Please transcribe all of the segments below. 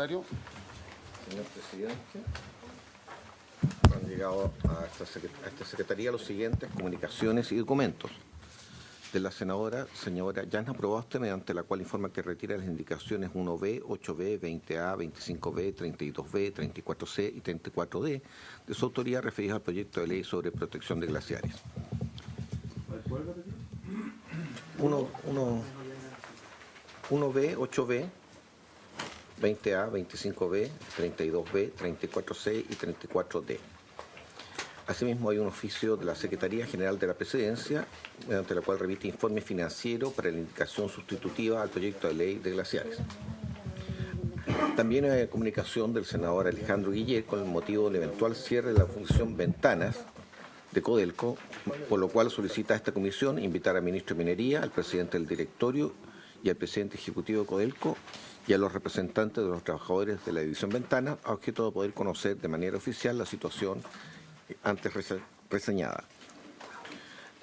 Señor presidente, han llegado a esta secretaría los siguientes comunicaciones y documentos de la señora Yana Proboste, mediante la cual informa que retira las indicaciones 1B, 8B, 20A, 25B, 32B, 34C y 34D de su autoría referidas al proyecto de ley sobre protección de glaciares. 1B, 8B, 20A, 25B, 32B, 34C y 34D. Asimismo, hay un oficio de la Secretaría General de la Presidencia, mediante la cual remite informe financiero para la indicación sustitutiva al proyecto de ley de glaciares. También hay comunicación del senador Alejandro Guillet con el motivo del eventual cierre de la función Ventanas de Codelco, por lo cual solicita a esta comisión invitar al ministro de Minería, al presidente del directorio y al presidente ejecutivo de Codelco y a los representantes de los trabajadores de la división Ventanas a objeto de poder conocer de manera oficial la situación antes reseñada.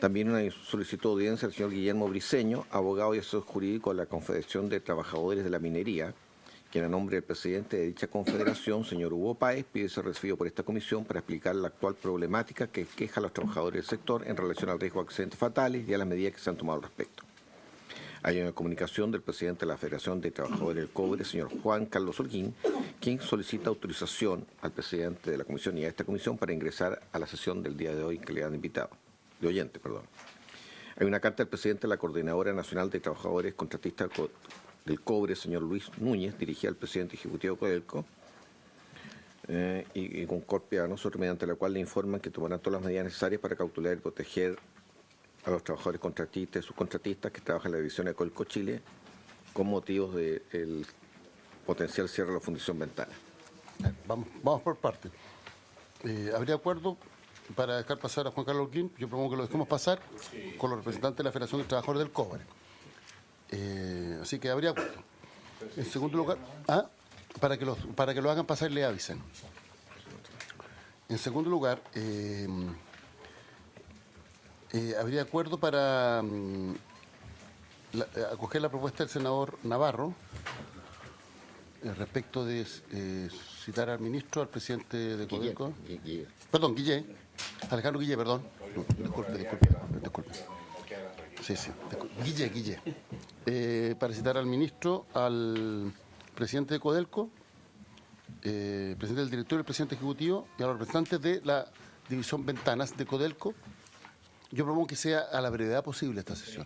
También una solicitud de audiencia al señor Guillermo Briceño, abogado y asesor jurídico de la Confederación de Trabajadores de la Minería, quien a nombre del presidente de dicha confederación, señor Hugo Páez, pide ser recibido por esta comisión para explicar la actual problemática que queja a los trabajadores del sector en relación al riesgo de accidentes fatales y a las medidas que se han tomado al respecto. Hay una comunicación del presidente de la Federación de Trabajadores del Cobre, señor Juan Carlos Holguín, quien solicita autorización al presidente de la comisión y a esta comisión para ingresar a la sesión del día de hoy que le han invitado, de oyente, perdón. Hay una carta del presidente de la Coordinadora Nacional de Trabajadores Contratistas del Cobre, señor Luis Núñez, dirigida al presidente ejecutivo de Codelco, y con copia a nosotros, mediante la cual le informan que tomarán todas las medidas necesarias para cautelar y proteger a los trabajadores contratistas y subcontratistas que trabajan en la división de Codelco Chile con motivos del potencial cierre de la Fundición Ventana. Vamos por partes. ¿Habría acuerdo para dejar pasar a Juan Carlos Holguín? Yo propongo que lo dejemos pasar con los representantes de la Federación de Trabajadores del Cobre. Así que habría acuerdo. En segundo lugar, para que lo hagan pasar y le avisen. En segundo lugar, habría acuerdo para acoger la propuesta del senador Navarro respecto de citar al ministro, al presidente de Codelco. Guillet. Alejandro Guillet, perdón. Disculpe. Sí. Guillet. Para citar al ministro, al presidente de Codelco, presidente del directorio, el presidente ejecutivo y a los representantes de la división Ventanas de Codelco. Yo propongo que sea a la brevedad posible esta sesión,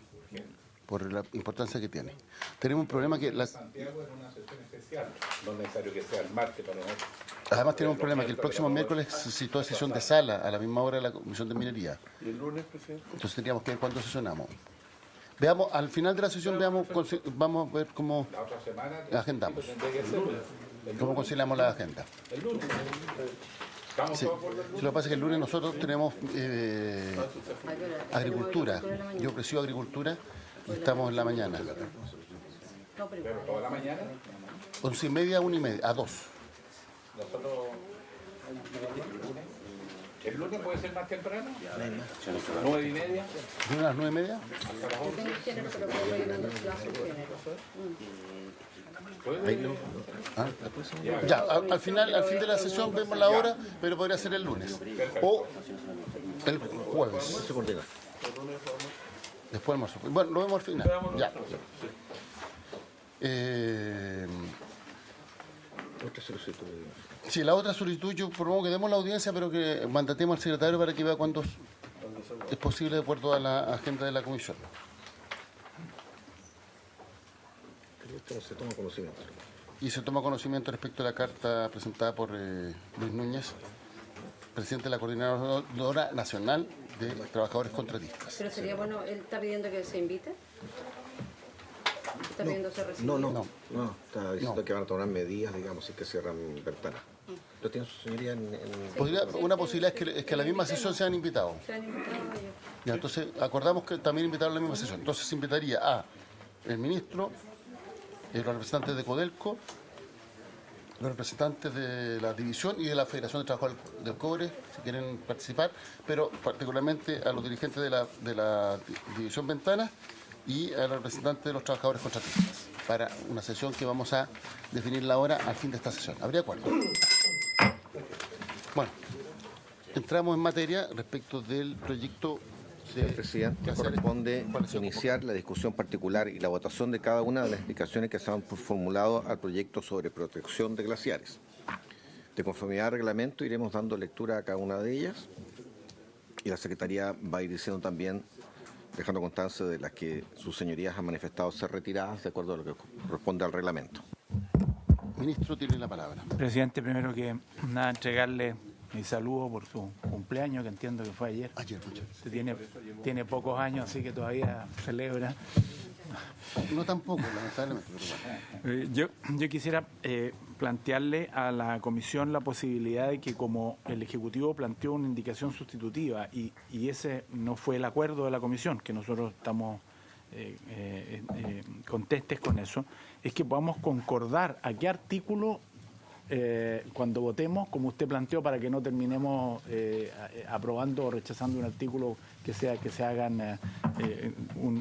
por la importancia que tiene. Tenemos un problema que... Santiago es una sesión especial, no es necesario que sea el martes para nosotros. Además tenemos un problema que el próximo miércoles se citó sesión de sala a la misma hora de la Comisión de Minería. ¿Y el lunes, presidente? Entonces tendríamos que ver cuándo sesionamos. Veamos, al final de la sesión vamos a ver cómo La otra semana agendamos. tendría que ser ¿Cómo conciliamos la agenda? el lunes. ¿Estamos Sí. todos por el lunes? Lo que pasa es que el lunes nosotros tenemos agricultura. Yo presido agricultura y estamos en la mañana. Pero toda la mañana 11:30 a 1:30, a 2. nosotros... ¿El lunes puede ser más temprano? 9:30. ¿Vienen a las 9:30? Ya, al fin de la sesión vemos la hora, pero podría ser el lunes. O el jueves. Después del almuerzo. Bueno, lo vemos al final. Ya. Sí, la otra solicitud yo propongo que demos la audiencia, pero que mandatemos al secretario para que vea cuándo es posible de acuerdo a la agenda de la comisión. Se toma conocimiento. Y se toma conocimiento respecto a la carta presentada por Luis Núñez, presidente de la Coordinadora Nacional de Trabajadores Contratistas. Pero sería bueno, ¿él está pidiendo que se invite? ¿Está pidiendo ser recibido? No, está diciendo que van a tomar medidas, digamos, si que cierran ventanas. ¿Lo tiene su señoría Una posibilidad es que a la misma sesión sean invitados. Se han invitado ellos. Ya, entonces, acordamos que también invitaron a la misma sesión. Entonces, se invitaría a el ministro, los representantes de Codelco, los representantes de la división y de la Federación de Trabajadores del Cobre, si quieren participar, pero particularmente a los dirigentes de la división Ventanas y a los representantes de los trabajadores contratistas. para una sesión que vamos a definir la hora al fin de esta sesión. ¿Habría acuerdo? Bueno, entramos en materia respecto del proyecto. Señor presidente, corresponde iniciar la discusión particular y la votación de cada una de las indicaciones que se han formulado al proyecto sobre protección de glaciares. De conformidad al reglamento, iremos dando lectura a cada una de ellas y la Secretaría va a ir diciendo también, dejando constancia de las que sus señorías han manifestado ser retiradas de acuerdo a lo que corresponde al reglamento. Ministro, tiene la palabra. Presidente, primero que nada, entregarle mi saludo por su cumpleaños, que entiendo que fue ayer. Ayer, muchas gracias. Usted tiene pocos años, así que todavía celebra. No tampoco, lamentablemente, pero bueno. Yo quisiera plantearle a la Comisión la posibilidad de que, como el Ejecutivo planteó una indicación sustitutiva y ese no fue el acuerdo de la Comisión, que nosotros estamos contestes con eso, es que podamos concordar a qué artículo cuando votemos, como usted planteó, para que no terminemos aprobando o rechazando un artículo que se hagan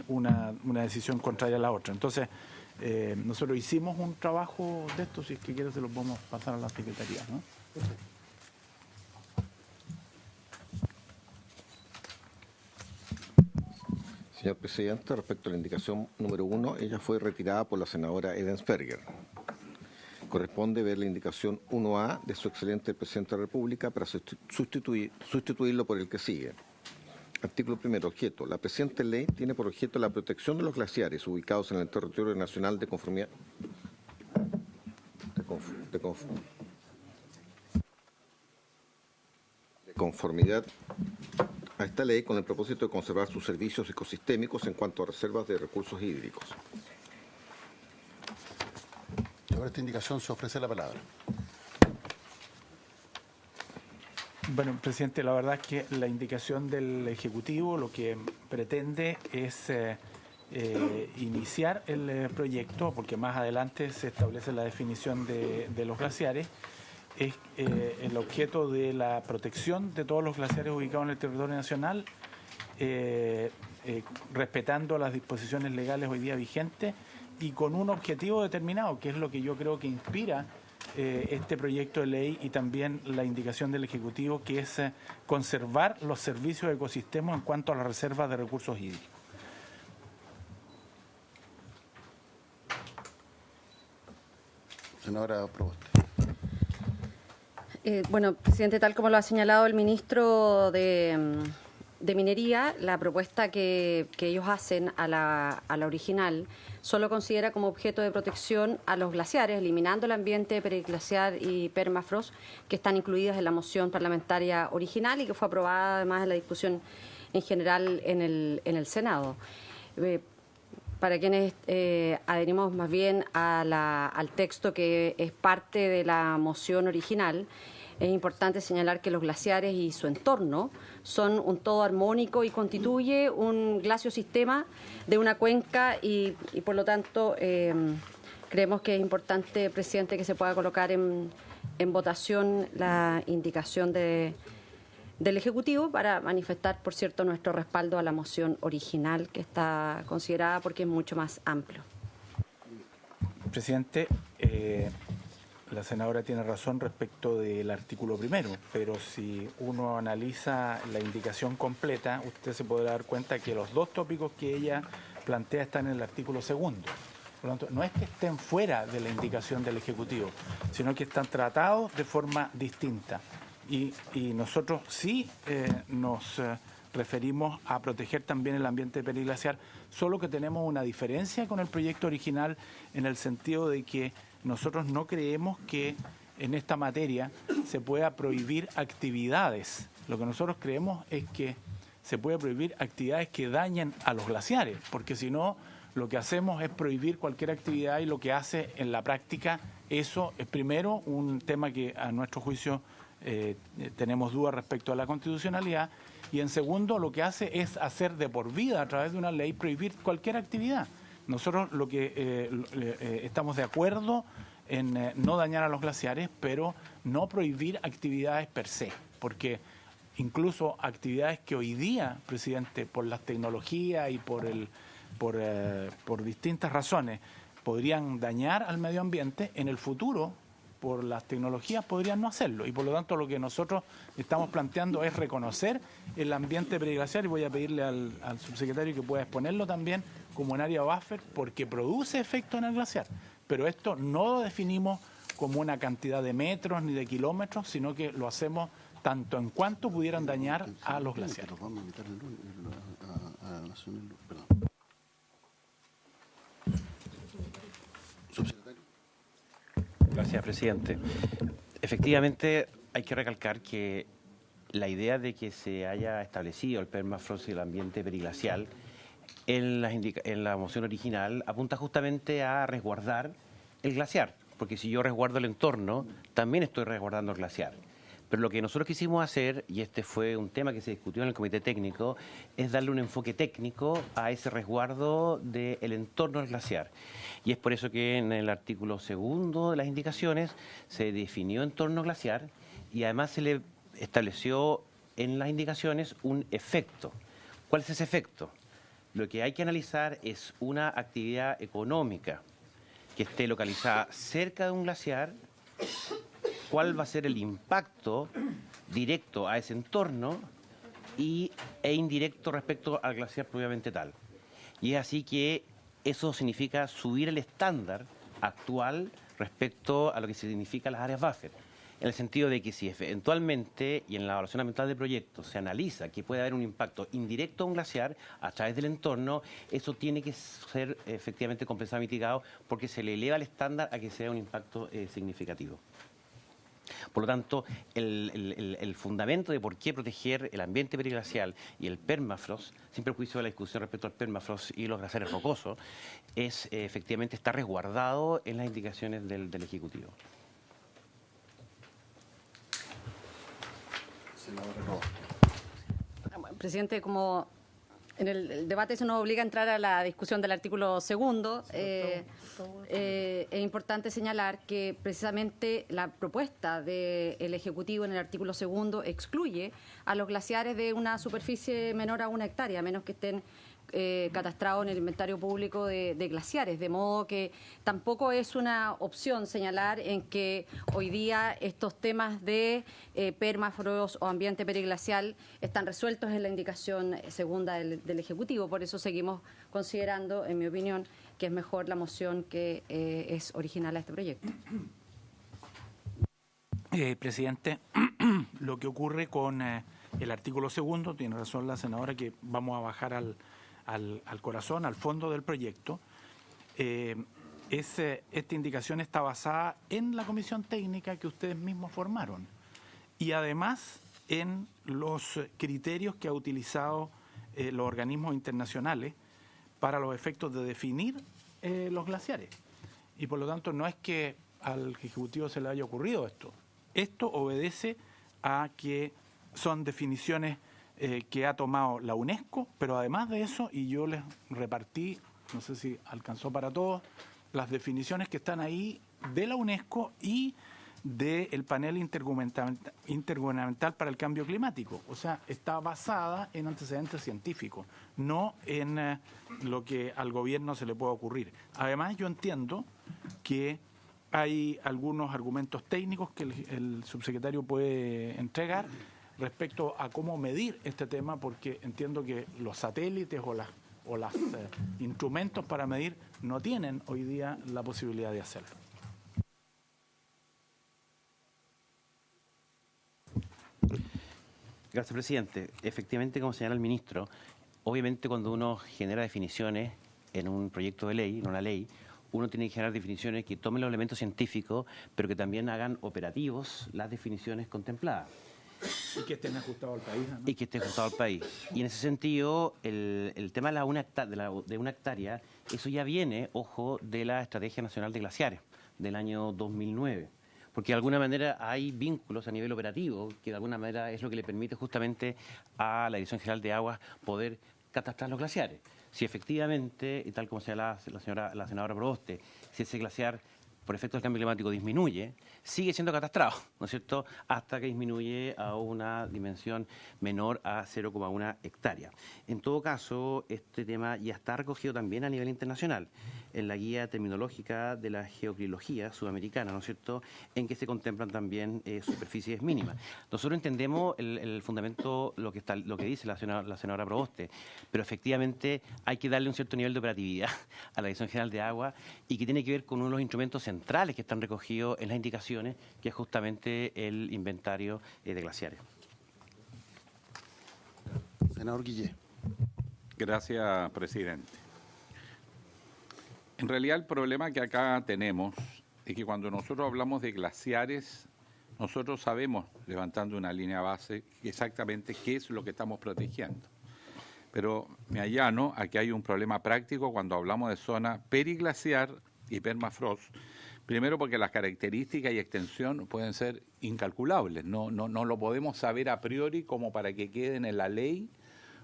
una decisión contraria a la otra. Entonces, nosotros hicimos un trabajo de esto, si es que quiere se lo podemos pasar a la Secretaría, ¿no? Señor presidente, respecto a la indicación número 1, ella fue retirada por la senadora Edensperger. Corresponde ver la indicación 1A de su excelente presidente de la República para sustituirlo por el que sigue. Artículo primero, objeto. La presente ley tiene por objeto la protección de los glaciares ubicados en el territorio nacional de conformidad a esta ley con el propósito de conservar sus servicios ecosistémicos en cuanto a reservas de recursos hídricos. Sobre esta indicación se ofrece la palabra. Bueno, presidente, la verdad es que la indicación del Ejecutivo lo que pretende es iniciar el proyecto, porque más adelante se establece la definición de los glaciares, es el objeto de la protección de todos los glaciares ubicados en el territorio nacional, respetando las disposiciones legales hoy día vigentes y con un objetivo determinado, que es lo que yo creo que inspira este proyecto de ley y también la indicación del Ejecutivo, que es conservar los servicios de ecosistemas en cuanto a las reservas de recursos hídricos. Senadora Proboste. Bueno, presidente, tal como lo ha señalado el ministro de Minería, la propuesta que ellos hacen a la original solo considera como objeto de protección a los glaciares, eliminando el ambiente periglaciar y permafrost, que están incluidas en la moción parlamentaria original y que fue aprobada además en la discusión en general en el Senado. Para quienes adherimos más bien al texto que es parte de la moción original, es importante señalar que los glaciares y su entorno son un todo armónico y constituye un glaciosistema de una cuenca y por lo tanto creemos que es importante, presidente, que se pueda colocar en votación la indicación del Ejecutivo para manifestar, por cierto, nuestro respaldo a la moción original que está considerada porque es mucho más amplio. Presidente, la senadora tiene razón respecto del artículo primero, pero si uno analiza la indicación completa, usted se podrá dar cuenta que los dos tópicos que ella plantea están en el artículo segundo. Por lo tanto, no es que estén fuera de la indicación del Ejecutivo, sino que están tratados de forma distinta. Y nosotros sí nos referimos a proteger también el ambiente periglaciar, solo que tenemos una diferencia con el proyecto original en el sentido de que nosotros no creemos que en esta materia se pueda prohibir actividades. Lo que nosotros creemos es que se puede prohibir actividades que dañen a los glaciares, porque si no, lo que hacemos es prohibir cualquier actividad y lo que hace en la práctica eso es primero un tema que a nuestro juicio tenemos dudas respecto a la constitucionalidad y en segundo lo que hace es hacer de por vida a través de una ley prohibir cualquier actividad. Nosotros lo que estamos de acuerdo en no dañar a los glaciares, pero no prohibir actividades per se, porque incluso actividades que hoy día, presidente, por las tecnologías y por distintas razones, podrían dañar al medio ambiente, en el futuro, por las tecnologías, podrían no hacerlo. Y por lo tanto, lo que nosotros estamos planteando es reconocer el ambiente periglaciar, y voy a pedirle al subsecretario que pueda exponerlo también como un área buffer, porque produce efecto en el glaciar. Pero esto no lo definimos como una cantidad de metros ni de kilómetros, sino que lo hacemos tanto en cuanto pudieran dañar a los glaciares. Gracias, presidente. Efectivamente, hay que recalcar que la idea de que se haya establecido el permafrost y el ambiente periglacial en la moción original apunta justamente a resguardar el glaciar, porque si yo resguardo el entorno, también estoy resguardando el glaciar. Pero lo que nosotros quisimos hacer, y este fue un tema que se discutió en el comité técnico, es darle un enfoque técnico a ese resguardo del entorno del glaciar. Y es por eso que en el artículo 2 de las indicaciones se definió entorno glaciar y además se le estableció en las indicaciones un efecto. ¿Cuál es ese efecto? Lo que hay que analizar es una actividad económica que esté localizada cerca de un glaciar, cuál va a ser el impacto directo a ese entorno e indirecto respecto al glaciar propiamente tal. Y es así que eso significa subir el estándar actual respecto a lo que significa las áreas buffer, en el sentido de que si eventualmente y en la evaluación ambiental del proyecto se analiza que puede haber un impacto indirecto a un glaciar a través del entorno, eso tiene que ser efectivamente compensado, mitigado, porque se le eleva el estándar a que sea un impacto significativo. Por lo tanto, el fundamento de por qué proteger el ambiente periglacial y el permafrost, sin perjuicio de la discusión respecto al permafrost y los glaciares rocosos, es efectivamente está resguardado en las indicaciones del Ejecutivo. Presidente, como en el debate se nos obliga a entrar a la discusión del artículo 2, es importante señalar que precisamente la propuesta del Ejecutivo en el artículo 2 excluye a los glaciares de una superficie menor a 1 hectárea, a menos que estén catastrado en el inventario público de glaciares, de modo que tampoco es una opción señalar en que hoy día estos temas de permafrost o ambiente periglacial están resueltos en la indicación segunda del Ejecutivo. Por eso seguimos considerando, en mi opinión, que es mejor la moción que es original a este proyecto. Presidente, lo que ocurre con el artículo 2, tiene razón la senadora, que vamos a bajar al corazón, al fondo del proyecto. Esta indicación está basada en la comisión técnica que ustedes mismos formaron y además en los criterios que ha utilizado los organismos internacionales para los efectos de definir los glaciares. Y por lo tanto no es que al Ejecutivo se le haya ocurrido esto. Esto obedece a que son definiciones que ha tomado la UNESCO, pero además de eso, y yo les repartí, no sé si alcanzó para todos, las definiciones que están ahí de la UNESCO y del panel intergubernamental para el cambio climático. O sea, está basada en antecedentes científicos, no en lo que al gobierno se le pueda ocurrir. Además, yo entiendo que hay algunos argumentos técnicos que el subsecretario puede entregar respecto a cómo medir este tema, porque entiendo que los satélites o los instrumentos para medir no tienen hoy día la posibilidad de hacerlo. Gracias, presidente. Efectivamente, como señala el ministro, obviamente cuando uno genera definiciones en un proyecto de ley, en una ley, uno tiene que generar definiciones que tomen los elementos científicos, pero que también hagan operativos las definiciones contempladas. Y que estén ajustados al país, ¿no? Y que esté ajustado al país. Y en ese sentido, el tema de una hectárea, eso ya viene, ojo, de la Estrategia Nacional de Glaciares del año 2009. Porque de alguna manera hay vínculos a nivel operativo, que de alguna manera es lo que le permite justamente a la Dirección General de Aguas poder catastrar los glaciares. Si efectivamente, y tal como señala la senadora Proboste, si ese glaciar por efecto del cambio climático disminuye, sigue siendo catastrófico, ¿no es cierto?, hasta que disminuye a una dimensión menor a 0,1 hectárea. En todo caso, este tema ya está recogido también a nivel internacional, en la guía terminológica de la geoclinología sudamericana, ¿no es cierto?, en que se contemplan también superficies mínimas. Nosotros entendemos el fundamento, lo que dice la senadora Proboste, pero efectivamente hay que darle un cierto nivel de operatividad a la Dirección General de Agua y que tiene que ver con uno de los instrumentos centrales que están recogidos en las indicaciones, que es justamente el inventario de glaciares. Senador Guillé. Gracias, presidente. En realidad el problema que acá tenemos es que cuando nosotros hablamos de glaciares, nosotros sabemos, levantando una línea base, exactamente qué es lo que estamos protegiendo. Pero me allano a que hay un problema práctico cuando hablamos de zona periglaciar y permafrost. Primero porque las características y extensión pueden ser incalculables. No lo podemos saber a priori como para que queden en la ley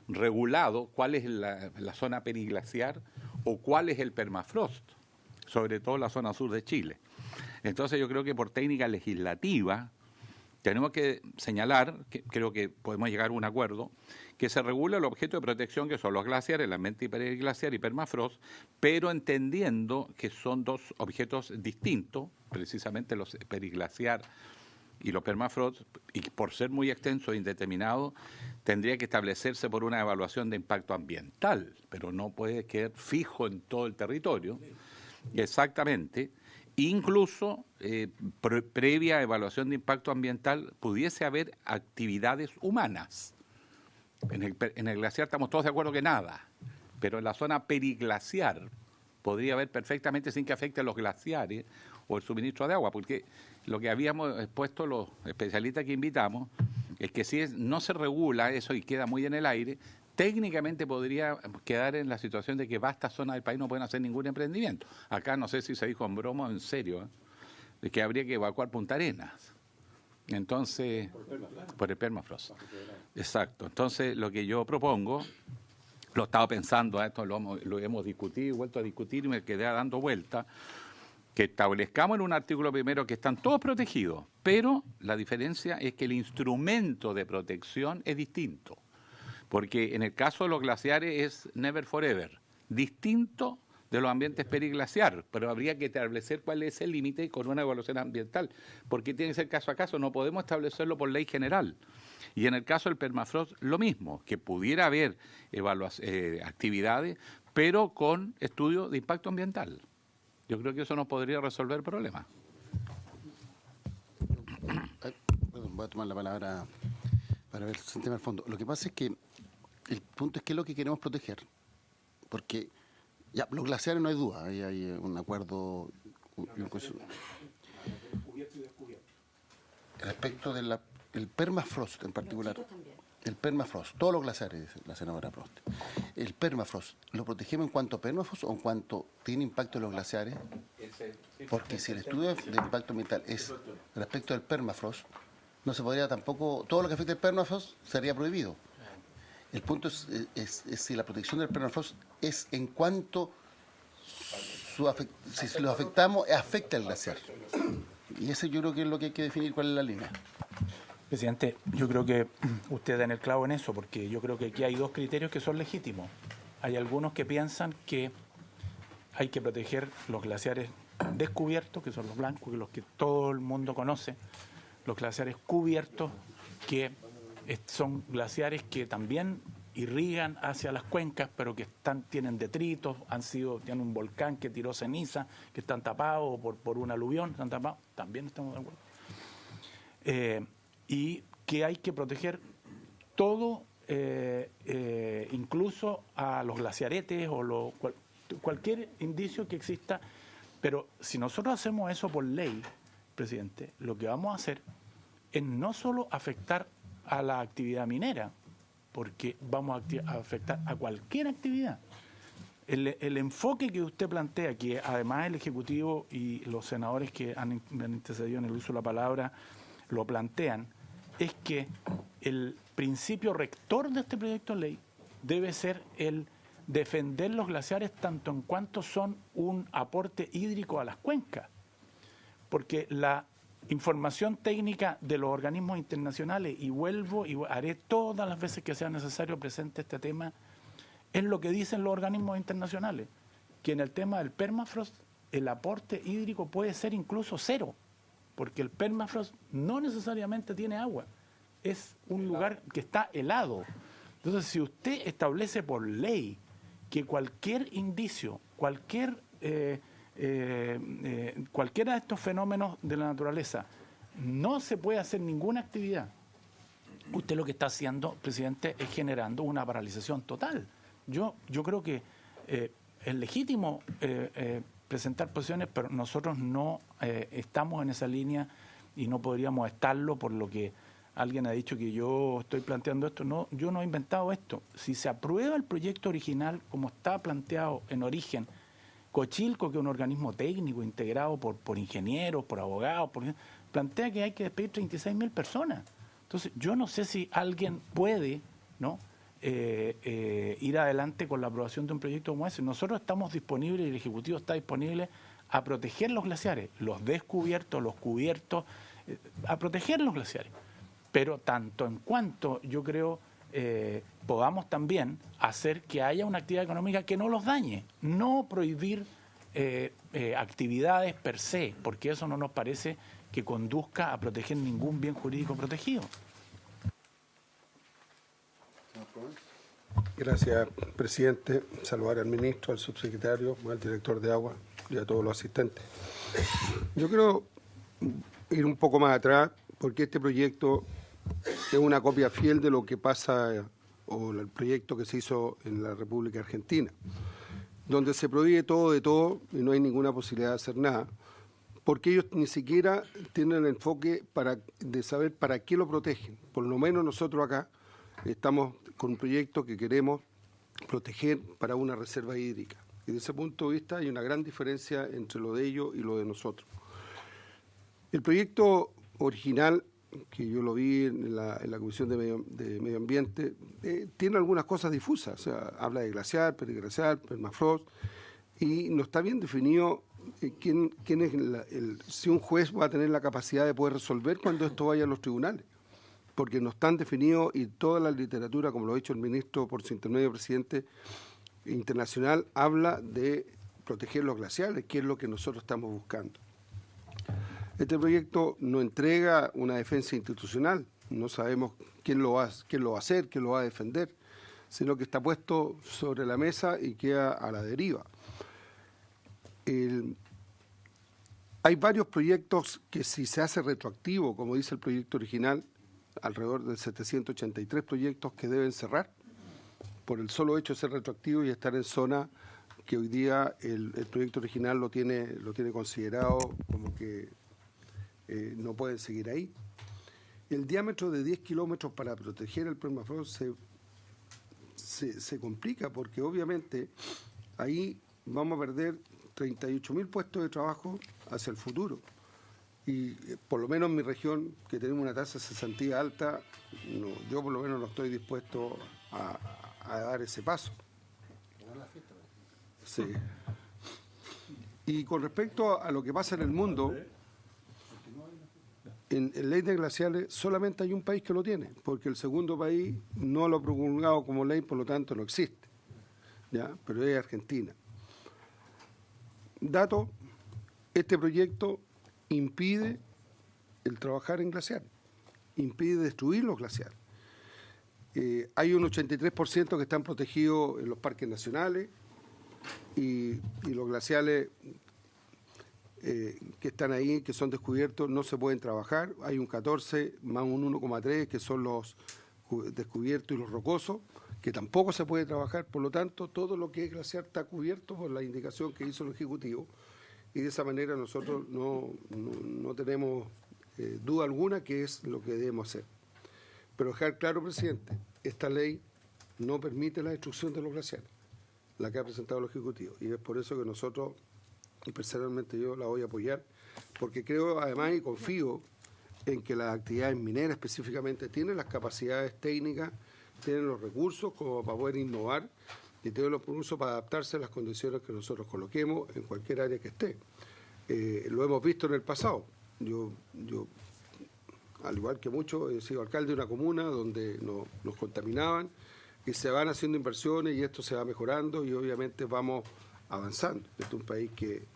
regulado cuál es la zona periglaciar o cuál es el permafrost, sobre todo la zona sur de Chile. Entonces yo creo que por técnica legislativa tenemos que señalar, que creo que podemos llegar a un acuerdo, que se regula el objeto de protección que son los glaciares, el ambiente periglaciar y permafrost, pero entendiendo que son dos objetos distintos, precisamente los periglaciar y los permafrost, y por ser muy extenso e indeterminado, tendría que establecerse por una evaluación de impacto ambiental, pero no puede quedar fijo en todo el territorio. Exactamente. Incluso, previa evaluación de impacto ambiental, pudiese haber actividades humanas. En el glaciar estamos todos de acuerdo que nada, pero en la zona periglaciar podría haber perfectamente, sin que afecte a los glaciares o el suministro de agua, porque lo que habíamos expuesto los especialistas que invitamos es que si no se regula eso y queda muy en el aire, técnicamente podría quedar en la situación de que vastas zonas del país no pueden hacer ningún emprendimiento. Acá no sé si se dijo en broma o en serio, de que habría que evacuar Punta Arenas. Entonces, por el permafrost. Exacto. Entonces, lo que yo propongo, lo estaba pensando, esto lo hemos discutido, vuelto a discutir y me quedé dando vuelta, que establezcamos en un artículo primero que están todos protegidos, pero la diferencia es que el instrumento de protección es distinto. Porque en el caso de los glaciares es never forever, distinto de los ambientes periglaciar, pero habría que establecer cuál es el límite con una evaluación ambiental, porque tiene que ser caso a caso, no podemos establecerlo por ley general. Y en el caso del permafrost, lo mismo, que pudiera haber actividades, pero con estudio de impacto ambiental. Yo creo que eso nos podría resolver el problema. Voy a tomar la palabra para ver el tema al fondo. Lo que pasa es que el punto es qué es lo que queremos proteger. Porque ya, los glaciares no hay duda, hay un acuerdo. Respecto del permafrost en particular. El permafrost, todos los glaciares, dice la senadora Prost. El permafrost, ¿lo protegemos en cuanto a permafrost o en cuanto tiene impacto en los glaciares? Porque si el estudio de impacto ambiental es respecto al permafrost, no se podría tampoco, todo lo que afecte al permafrost sería prohibido. El punto es si la protección del permafrost es en cuanto si lo afectamos, afecta al glaciar. Y ese yo creo que es lo que hay que definir cuál es la línea. Presidente, yo creo que usted da en el clavo en eso, porque yo creo que aquí hay dos criterios que son legítimos. Hay algunos que piensan que hay que proteger los glaciares descubiertos, que son los blancos, que los que todo el mundo conoce, los glaciares cubiertos, que son glaciares que también irrigan hacia las cuencas, pero que tienen detritos, tienen un volcán que tiró ceniza, que están tapados por un aluvión, están tapados, también estamos de acuerdo. Y que hay que proteger todo, incluso a los glaciaretes o cualquier indicio que exista. Pero si nosotros hacemos eso por ley, presidente, lo que vamos a hacer es no solo afectar a la actividad minera, porque vamos a afectar a cualquier actividad. El enfoque que usted plantea, que además el Ejecutivo y los senadores que han antecedido en el uso de la palabra lo plantean, es que el principio rector de este proyecto de ley debe ser el defender los glaciares tanto en cuanto son un aporte hídrico a las cuencas. porque la información técnica de los organismos internacionales, y vuelvo y haré todas las veces que sea necesario presente este tema, es lo que dicen los organismos internacionales, que en el tema del permafrost el aporte hídrico puede ser incluso cero, porque el permafrost no necesariamente tiene agua, es un lugar que está helado. Entonces, si usted establece por ley que cualquier indicio, cualquiera de estos fenómenos de la naturaleza no se puede hacer ninguna actividad, usted lo que está haciendo, presidente, es generando una paralización total. Yo creo que es legítimo presentar posiciones, pero nosotros no estamos en esa línea y no podríamos estarlo por lo que alguien ha dicho que yo estoy planteando esto. No, yo no he inventado esto. Si se aprueba el proyecto original como está planteado en origen, Cochilco, que es un organismo técnico integrado por ingenieros, por abogados, plantea que hay que despedir 36.000 personas. Entonces, yo no sé si alguien puede, ¿no?, ir adelante con la aprobación de un proyecto como ese. Nosotros estamos disponibles y el Ejecutivo está disponible a proteger los glaciares, los descubiertos, los cubiertos, a proteger los glaciares. Pero tanto en cuanto, yo creo, podamos también hacer que haya una actividad económica que no los dañe, no prohibir actividades per se, porque eso no nos parece que conduzca a proteger ningún bien jurídico protegido. Gracias, presidente. Saludar al ministro, al subsecretario, al director de agua y a todos los asistentes. Yo quiero ir un poco más atrás, porque este proyecto es una copia fiel de lo que pasa, o el proyecto que se hizo en la República Argentina, donde se prohíbe todo de todo y no hay ninguna posibilidad de hacer nada, porque ellos ni siquiera tienen el enfoque de saber para qué lo protegen. Por lo menos nosotros acá estamos con un proyecto que queremos proteger para una reserva hídrica. Y desde ese punto de vista hay una gran diferencia entre lo de ellos y lo de nosotros. El proyecto original, que yo lo vi en la Comisión de Medio Ambiente, tiene algunas cosas difusas. O sea, habla de glaciar, periglaciar, permafrost, y no está bien definido quién es si un juez va a tener la capacidad de poder resolver cuando esto vaya a los tribunales, porque no están definidos, y toda la literatura, como lo ha dicho el ministro por su intermedio, presidente, internacional, habla de proteger los glaciares, que es lo que nosotros estamos buscando. Este proyecto no entrega una defensa institucional, no sabemos quién lo va a hacer, quién lo va a defender, sino que está puesto sobre la mesa y queda a la deriva. Hay varios proyectos que, si se hace retroactivo, como dice el proyecto original, alrededor de 783 proyectos que deben cerrar por el solo hecho de ser retroactivo y estar en zona que hoy día el proyecto original lo tiene considerado como que no pueden seguir ahí. El diámetro de 10 kilómetros para proteger el permafrost se complica, porque obviamente ahí vamos a perder 38.000 puestos de trabajo hacia el futuro. Y por lo menos en mi región, que tenemos una tasa de cesantía alta, yo por lo menos no estoy dispuesto a dar ese paso. Sí. Y con respecto a lo que pasa en el mundo, en ley de glaciares solamente hay un país que lo tiene, porque el segundo país no lo ha promulgado como ley, por lo tanto no existe, ¿ya? Pero es Argentina. Dato, este proyecto impide el trabajar en glaciar, impide destruir los glaciares. Hay un 83% que están protegidos en los parques nacionales, y los glaciales que están ahí, que son descubiertos, no se pueden trabajar. Hay un 14 más un 1,3 que son los descubiertos y los rocosos, que tampoco se puede trabajar. Por lo tanto, todo lo que es glaciar está cubierto por la indicación que hizo el Ejecutivo, y de esa manera nosotros no tenemos duda alguna que es lo que debemos hacer. Pero dejar claro, presidente, esta ley no permite la destrucción de los glaciares, la que ha presentado el Ejecutivo, y es por eso que nosotros, y personalmente yo, la voy a apoyar, porque creo además y confío en que las actividades mineras específicamente tienen las capacidades técnicas, tienen los recursos como para poder innovar, y tienen los recursos para adaptarse a las condiciones que nosotros coloquemos en cualquier área que esté. lo hemos visto en el pasado. Yo, al igual que muchos, he sido alcalde de una comuna donde nos contaminaban y se van haciendo inversiones y esto se va mejorando y obviamente vamos avanzando. Este es un país que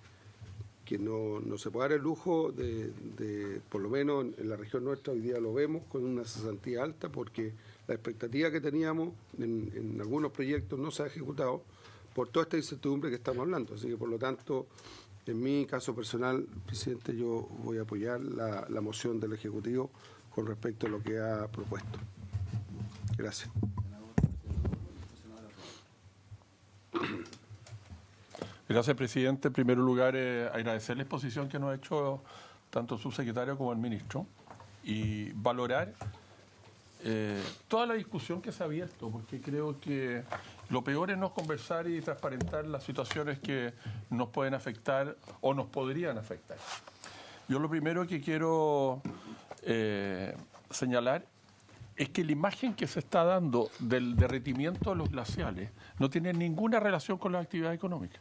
no se puede dar el lujo de por lo menos en la región nuestra hoy día lo vemos con una cesantía alta porque la expectativa que teníamos en algunos proyectos no se ha ejecutado por toda esta incertidumbre que estamos hablando. Así que por lo tanto, en mi caso personal, presidente, yo voy a apoyar la moción del Ejecutivo con respecto a lo que ha propuesto. Gracias. Gracias, presidente. En primer lugar, agradecer la exposición que nos ha hecho tanto el subsecretario como el ministro y valorar toda la discusión que se ha abierto, porque creo que lo peor es no conversar y transparentar las situaciones que nos pueden afectar o nos podrían afectar. Yo lo primero que quiero señalar es que la imagen que se está dando del derretimiento de los glaciales no tiene ninguna relación con la actividad económica.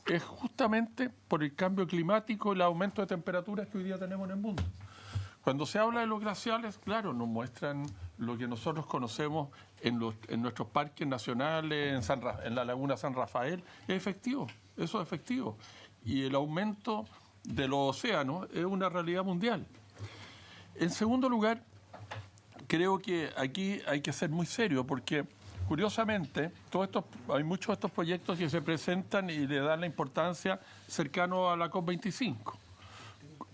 Es justamente por el cambio climático y el aumento de temperaturas que hoy día tenemos en el mundo. Cuando se habla de los glaciales, claro, nos muestran lo que nosotros conocemos en nuestros parques nacionales, en la laguna San Rafael. Es efectivo, eso es efectivo. Y el aumento de los océanos es una realidad mundial. En segundo lugar, creo que aquí hay que ser muy serio porque, curiosamente, hay muchos de estos proyectos que se presentan y le dan la importancia cercano a la COP25.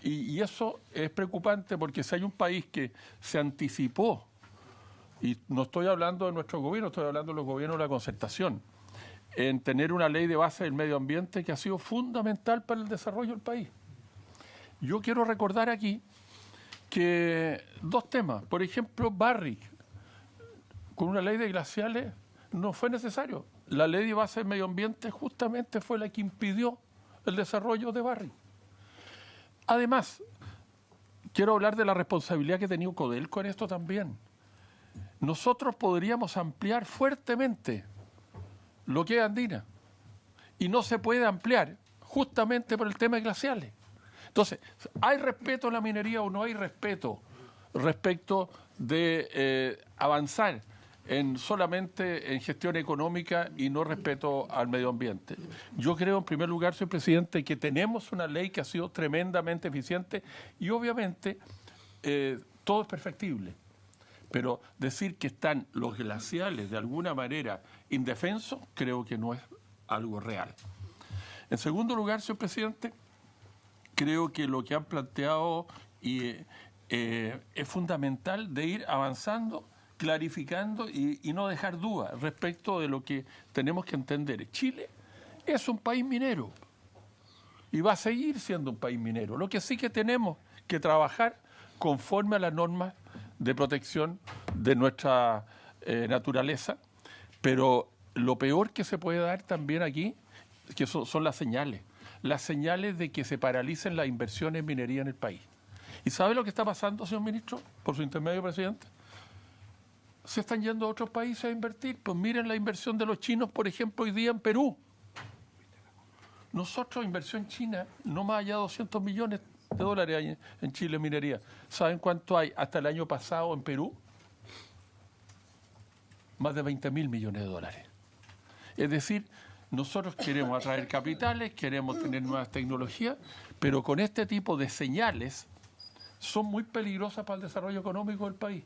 Y eso es preocupante porque si hay un país que se anticipó, y no estoy hablando de nuestro gobierno, estoy hablando de los gobiernos de la concertación, en tener una ley de base del medio ambiente que ha sido fundamental para el desarrollo del país. Yo quiero recordar aquí que dos temas, por ejemplo, Barrick, con una ley de glaciales no fue necesario. La ley de base del medio ambiente justamente fue la que impidió el desarrollo de Barrick. Además, quiero hablar de la responsabilidad que ha tenido Codelco en esto también. Nosotros podríamos ampliar fuertemente lo que es Andina y no se puede ampliar justamente por el tema de glaciales. Entonces, ¿hay respeto a la minería o no hay respeto respecto de avanzar solamente en gestión económica y no respeto al medio ambiente? Yo creo, en primer lugar, señor presidente, que tenemos una ley que ha sido tremendamente eficiente y obviamente todo es perfectible. Pero decir que están los glaciales de alguna manera indefensos, creo que no es algo real. En segundo lugar, señor presidente, creo que lo que han planteado es fundamental de ir avanzando, clarificando y no dejar dudas respecto de lo que tenemos que entender. Chile es un país minero y va a seguir siendo un país minero. Lo que sí que tenemos que trabajar conforme a las normas de protección de nuestra naturaleza, pero lo peor que se puede dar también aquí que son las señales de que se paralicen las inversiones en minería en el país. ¿Y sabe lo que está pasando, señor ministro, por su intermedio, presidente? Se están yendo a otros países a invertir. Pues miren la inversión de los chinos, por ejemplo, hoy día en Perú. Nosotros, inversión china, no más allá de 200 millones de dólares hay en Chile en minería. ¿Saben cuánto hay hasta el año pasado en Perú? Más de 20.000 millones de dólares. Es decir, nosotros queremos atraer capitales, queremos tener nuevas tecnologías, pero con este tipo de señales son muy peligrosas para el desarrollo económico del país.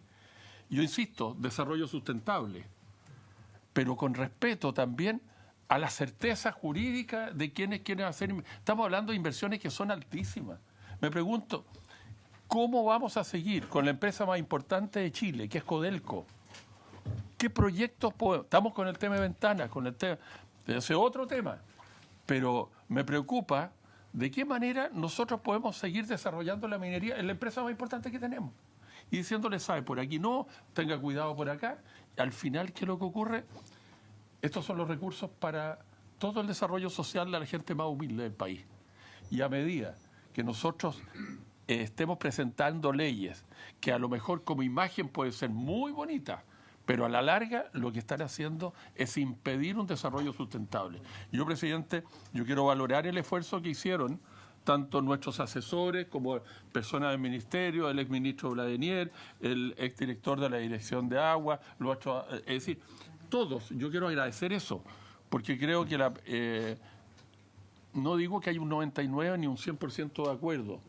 Yo insisto, desarrollo sustentable, pero con respeto también a la certeza jurídica de quienes quieren hacer. Estamos hablando de inversiones que son altísimas. Me pregunto, ¿cómo vamos a seguir con la empresa más importante de Chile, que es Codelco? ¿Qué proyectos podemos? Estamos con el tema de ventanas, con el tema... Ese es otro tema, pero me preocupa de qué manera nosotros podemos seguir desarrollando la minería en la empresa más importante que tenemos. Y diciéndole, sabe, por aquí no, tenga cuidado por acá. Al final, ¿qué es lo que ocurre? Estos son los recursos para todo el desarrollo social de la gente más humilde del país. Y a medida que nosotros estemos presentando leyes que a lo mejor como imagen puede ser muy bonita, pero a la larga lo que están haciendo es impedir un desarrollo sustentable. Yo, presidente, yo quiero valorar el esfuerzo que hicieron tanto nuestros asesores como personas del ministerio, el exministro Vladenier, el exdirector de la Dirección de Agua, es decir, todos. Yo quiero agradecer eso, porque creo que no digo que hay un 99 ni un 100% de acuerdo,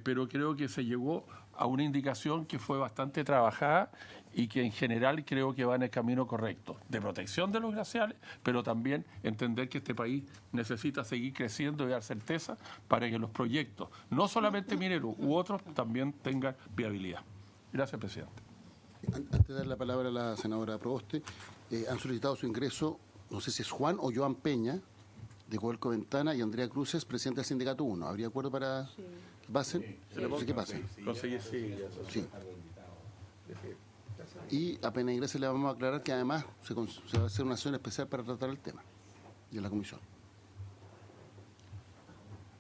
pero creo que se llegó a una indicación que fue bastante trabajada y que en general creo que va en el camino correcto, de protección de los glaciares, pero también entender que este país necesita seguir creciendo y dar certeza para que los proyectos, no solamente mineros u otros, también tengan viabilidad. Gracias, presidente. Antes de dar la palabra a la senadora Proboste, han solicitado su ingreso, no sé si es Juan o Joan Peña, de Codelco Ventana, y Andrea Cruces, presidente del Sindicato 1. ¿Habría acuerdo para que pasen? Sí, que pasen. Sí. Y apenas ingrese le vamos a aclarar que además se va a hacer una sesión especial para tratar el tema de la comisión.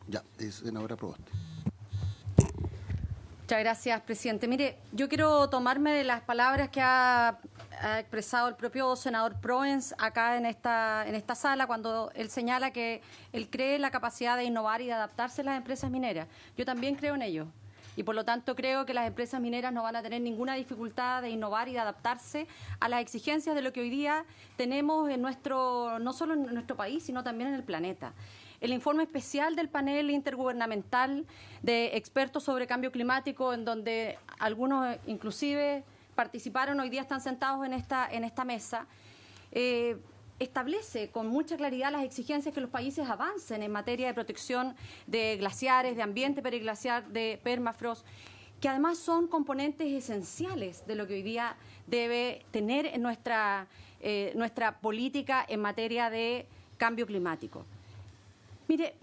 Ya, senadora Proboste. Muchas gracias, presidente. Mire, yo quiero tomarme de las palabras que ha expresado el propio senador Proens acá en esta sala, cuando él señala que él cree en la capacidad de innovar y de adaptarse a las empresas mineras. Yo también creo en ello. Y por lo tanto creo que las empresas mineras no van a tener ninguna dificultad de innovar y de adaptarse a las exigencias de lo que hoy día tenemos en no solo en nuestro país, sino también en el planeta. El informe especial del panel intergubernamental de expertos sobre cambio climático, en donde algunos inclusive participaron, hoy día están sentados en esta mesa, establece con mucha claridad las exigencias que los países avancen en materia de protección de glaciares, de ambiente periglaciar, de permafrost, que además son componentes esenciales de lo que hoy día debe tener en nuestra política en materia de cambio climático. Mire,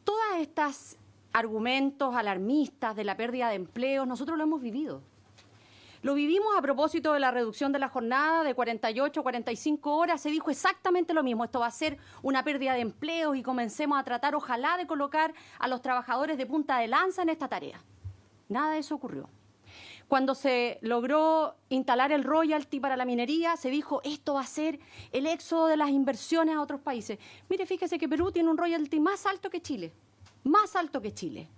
todos estos argumentos alarmistas de la pérdida de empleos, nosotros lo hemos vivido. Lo vivimos a propósito de la reducción de la jornada de 48 a 45 horas. Se dijo exactamente lo mismo. Esto va a ser una pérdida de empleos y comencemos a tratar, ojalá, de colocar a los trabajadores de punta de lanza en esta tarea. Nada de eso ocurrió. Cuando se logró instalar el royalty para la minería, se dijo, esto va a ser el éxodo de las inversiones a otros países. Mire, fíjese que Perú tiene un royalty más alto que Chile. Más alto que Chile.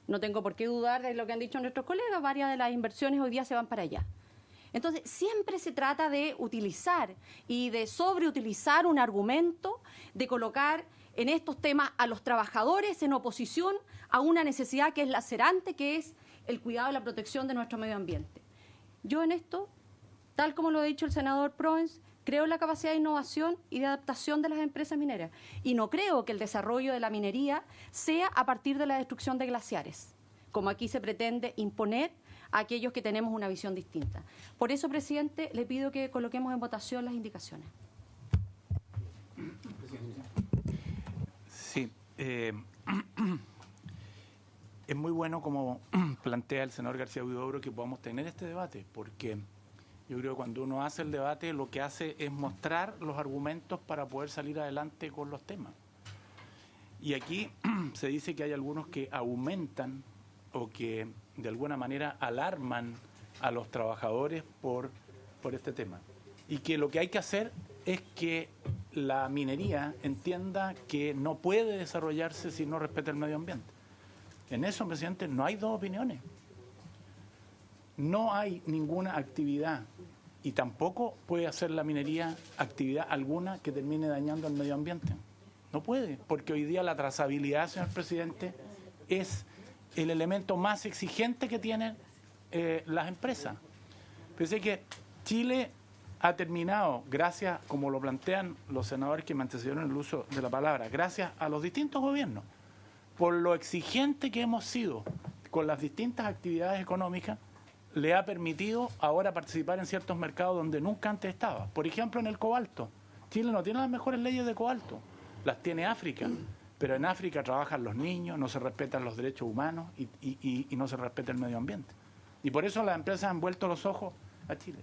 No tengo por qué dudar de lo que han dicho nuestros colegas, varias de las inversiones hoy día se van para allá. Entonces, siempre se trata de utilizar y de sobreutilizar un argumento, de colocar en estos temas a los trabajadores en oposición a una necesidad que es lacerante, que es el cuidado y la protección de nuestro medio ambiente. Yo en esto, tal como lo ha dicho el senador Proens, creo en la capacidad de innovación y de adaptación de las empresas mineras. Y no creo que el desarrollo de la minería sea a partir de la destrucción de glaciares, como aquí se pretende imponer a aquellos que tenemos una visión distinta. Por eso, presidente, le pido que coloquemos en votación las indicaciones. Sí. Es muy bueno, como plantea el senador García Huidobro, que podamos tener este debate, porque yo creo que cuando uno hace el debate, lo que hace es mostrar los argumentos para poder salir adelante con los temas. Y aquí se dice que hay algunos que aumentan o que de alguna manera alarman a los trabajadores por este tema. Y que lo que hay que hacer es que la minería entienda que no puede desarrollarse si no respeta el medio ambiente. En eso, presidente, no hay dos opiniones. No hay ninguna actividad y tampoco puede hacer la minería actividad alguna que termine dañando al medio ambiente. No puede, porque hoy día la trazabilidad, señor presidente, es el elemento más exigente que tienen las empresas. Pensé que Chile ha terminado, gracias, como lo plantean los senadores que me antecedieron en el uso de la palabra, gracias a los distintos gobiernos, por lo exigente que hemos sido con las distintas actividades económicas, le ha permitido ahora participar en ciertos mercados donde nunca antes estaba. Por ejemplo, en el cobalto. Chile no tiene las mejores leyes de cobalto, las tiene África, pero en África trabajan los niños, no se respetan los derechos humanos y no se respeta el medio ambiente. Y por eso las empresas han vuelto los ojos a Chile.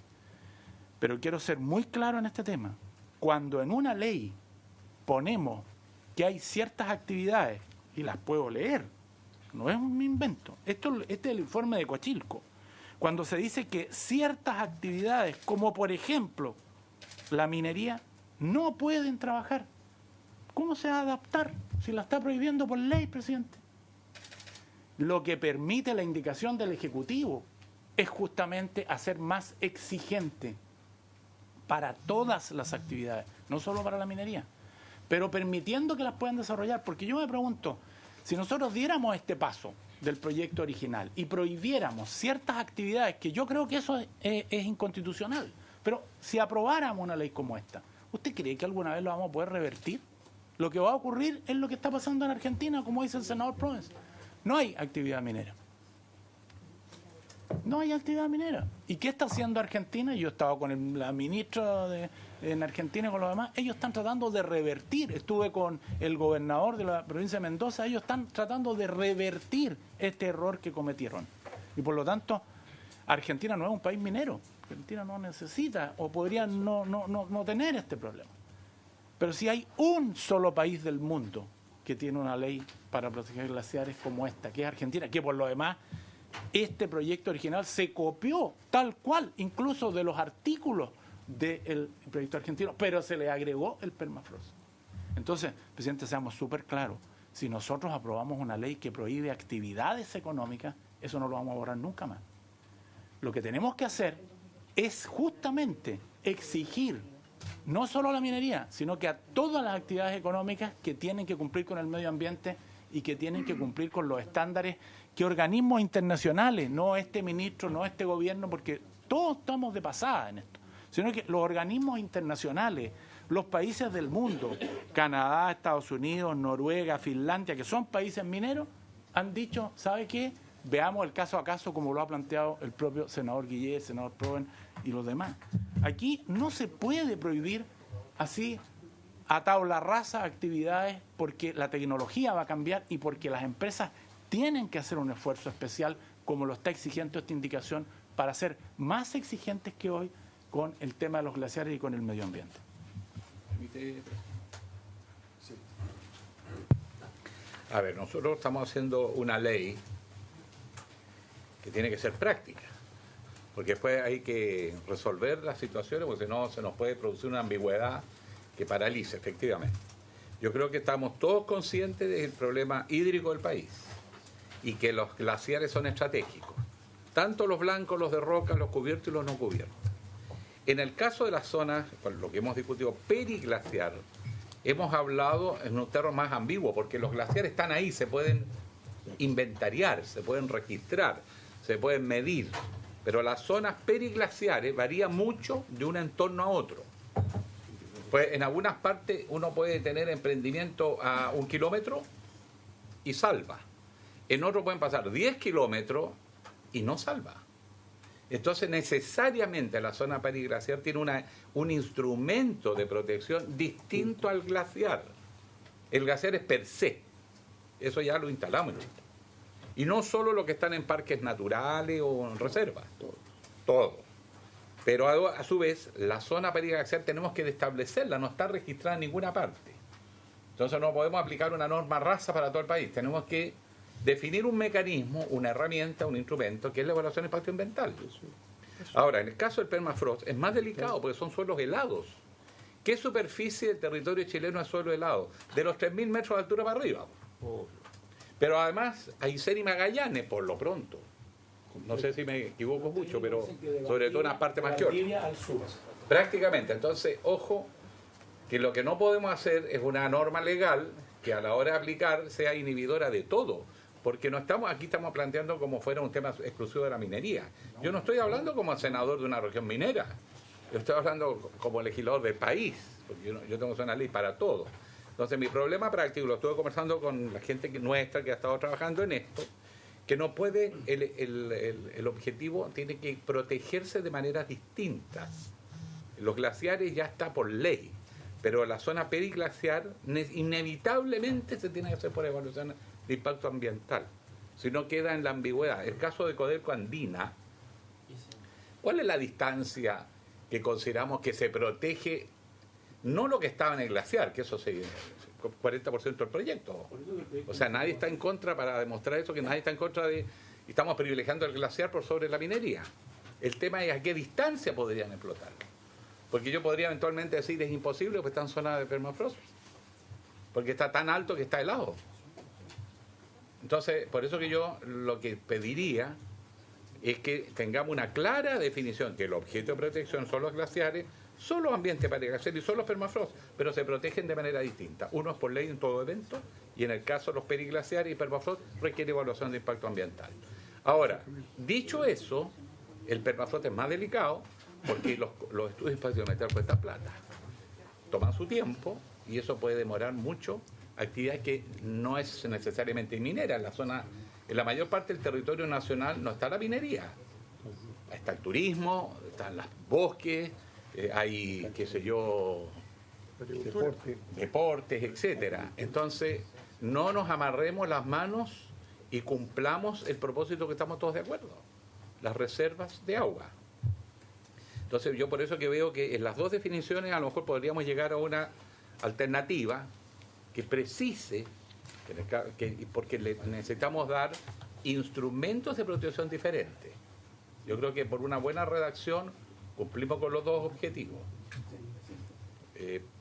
Pero quiero ser muy claro en este tema. Cuando en una ley ponemos que hay ciertas actividades, y las puedo leer, no es un invento, este es el informe de Coachilco, cuando se dice que ciertas actividades, como por ejemplo la minería, no pueden trabajar ¿Cómo se va a adaptar si la está prohibiendo por ley, presidente? Lo que permite la indicación del Ejecutivo es justamente hacer más exigente para todas las actividades, no solo para la minería, pero permitiendo que las puedan desarrollar. Porque yo me pregunto, si nosotros diéramos este paso del proyecto original y prohibiéramos ciertas actividades, que yo creo que eso es inconstitucional, pero si aprobáramos una ley como esta, ¿usted cree que alguna vez lo vamos a poder revertir? Lo que va a ocurrir es lo que está pasando en Argentina, como dice el senador Provence. No hay actividad minera. No hay actividad minera. ¿Y qué está haciendo Argentina? Yo estaba con la ministra en Argentina y con los demás. Ellos están tratando de revertir. Estuve con el gobernador de la provincia de Mendoza. Ellos están tratando de revertir este error que cometieron. Y por lo tanto, Argentina no es un país minero. Argentina no necesita o podría no tener este problema. Pero si hay un solo país del mundo que tiene una ley para proteger glaciares como esta, que es Argentina, que por lo demás este proyecto original se copió tal cual, incluso de los artículos del proyecto argentino, pero se le agregó el permafrost. Entonces, presidente, seamos súper claros, si nosotros aprobamos una ley que prohíbe actividades económicas, eso no lo vamos a borrar nunca más. Lo que tenemos que hacer es justamente exigir no solo a la minería, sino que a todas las actividades económicas que tienen que cumplir con el medio ambiente y que tienen que cumplir con los estándares que organismos internacionales, no este ministro, no este gobierno, porque todos estamos de pasada en esto, sino que los organismos internacionales, los países del mundo, Canadá, Estados Unidos, Noruega, Finlandia, que son países mineros, han dicho, ¿sabe qué? Veamos el caso a caso como lo ha planteado el propio senador Guillé, el senador Provence y los demás. Aquí no se puede prohibir así a tabla rasa actividades porque la tecnología va a cambiar y porque las empresas tienen que hacer un esfuerzo especial, como lo está exigiendo esta indicación, para ser más exigentes que hoy con el tema de los glaciares y con el medio ambiente. A ver, nosotros estamos haciendo una ley que tiene que ser práctica, porque después hay que resolver las situaciones, porque si no se nos puede producir una ambigüedad que paralice, efectivamente. Yo creo que estamos todos conscientes del problema hídrico del país y que los glaciares son estratégicos, tanto los blancos, los de roca, los cubiertos y los no cubiertos. En el caso de las zonas, con lo que hemos discutido, periglaciar, hemos hablado en un terreno más ambiguo, porque los glaciares están ahí, se pueden inventariar, se pueden registrar, se pueden medir, pero las zonas periglaciares varían mucho de un entorno a otro. Pues en algunas partes uno puede tener emprendimiento a 1 kilómetro y salva. En otro pueden pasar 10 kilómetros y no salva. Entonces necesariamente la zona periglaciar tiene un instrumento de protección distinto al glaciar. El glaciar es per se. Eso ya lo instalamos. Y no solo los que están en parques naturales o en reservas. Todo. Pero a su vez, la zona periglaciar tenemos que establecerla, no está registrada en ninguna parte. Entonces no podemos aplicar una norma rasa para todo el país. Tenemos que definir un mecanismo, una herramienta, un instrumento, que es la evaluación de impacto ambiental. Ahora, en el caso del permafrost es más delicado porque son suelos helados. ¿Qué superficie del territorio chileno es suelo helado? De los 3.000 metros de altura para arriba. Pero además, Aysén y Magallanes, por lo pronto. No sé si me equivoco mucho, pero sobre todo en una parte más que otra. Prácticamente. Entonces, ojo, que lo que no podemos hacer es una norma legal que a la hora de aplicar sea inhibidora de todo. Porque no estamos aquí estamos planteando como fuera un tema exclusivo de la minería. Yo no estoy hablando como senador de una región minera. Yo estoy hablando como legislador del país. Porque yo tengo una ley para todo. Entonces, mi problema práctico, lo estuve conversando con la gente nuestra que ha estado trabajando en esto, que no puede, el objetivo tiene que protegerse de maneras distintas. Los glaciares ya está por ley, pero la zona periglaciar inevitablemente se tiene que hacer por evaluación de impacto ambiental, si no queda en la ambigüedad. El caso de Codelco Andina, ¿cuál es la distancia que consideramos que se protege? No lo que estaba en el glaciar, que eso se 40% del proyecto. O sea, nadie está en contra, para demostrar eso, que nadie está en contra de... Estamos privilegiando el glaciar por sobre la minería. El tema es a qué distancia podrían explotar. Porque yo podría eventualmente decir es imposible porque está en zona de permafrost. porque está tan alto que está helado. Entonces, por eso que yo lo que pediría es que tengamos una clara definición, que el objeto de protección son los glaciares, son los ambientes periglaciares y son los permafrost, pero se protegen de manera distinta. Uno es por ley en todo evento, y en el caso de los periglaciares y permafrost requiere evaluación de impacto ambiental. Ahora, dicho eso, el permafrost es más delicado porque los estudios espaciometría cuestan plata. Toman su tiempo y eso puede demorar mucho. Actividad que no es necesariamente minera. En la mayor parte del territorio nacional no está la minería. Está el turismo, están los bosques, hay, qué sé yo, deportes, etcétera. Entonces, no nos amarremos las manos y cumplamos el propósito que estamos todos de acuerdo, las reservas de agua. Entonces, yo por eso que veo que en las dos definiciones a lo mejor podríamos llegar a una alternativa que precise, porque necesitamos dar instrumentos de protección diferentes. Yo creo que por una buena redacción cumplimos con los dos objetivos.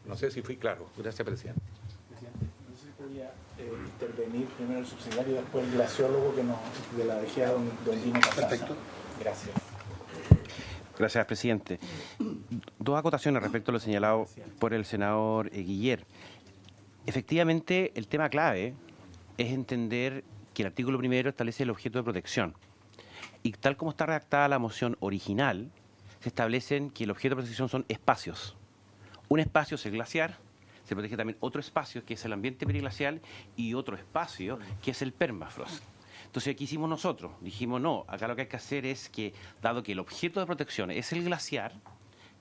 No sé si fui claro. Gracias, presidente. Presidente, no sé si podría intervenir primero el subsecretario y después el glaciólogo de la DGA, don Dino Casasa. Perfecto. Gracias. Gracias, presidente. Dos acotaciones respecto a lo señalado por el senador Guiller. Efectivamente, el tema clave es entender que el artículo primero establece el objeto de protección. Y tal como está redactada la moción original, se establecen que el objeto de protección son espacios. Un espacio es el glaciar, se protege también otro espacio que es el ambiente periglacial y otro espacio que es el permafrost. Entonces, ¿qué hicimos nosotros? Dijimos, no, acá lo que hay que hacer es que, dado que el objeto de protección es el glaciar,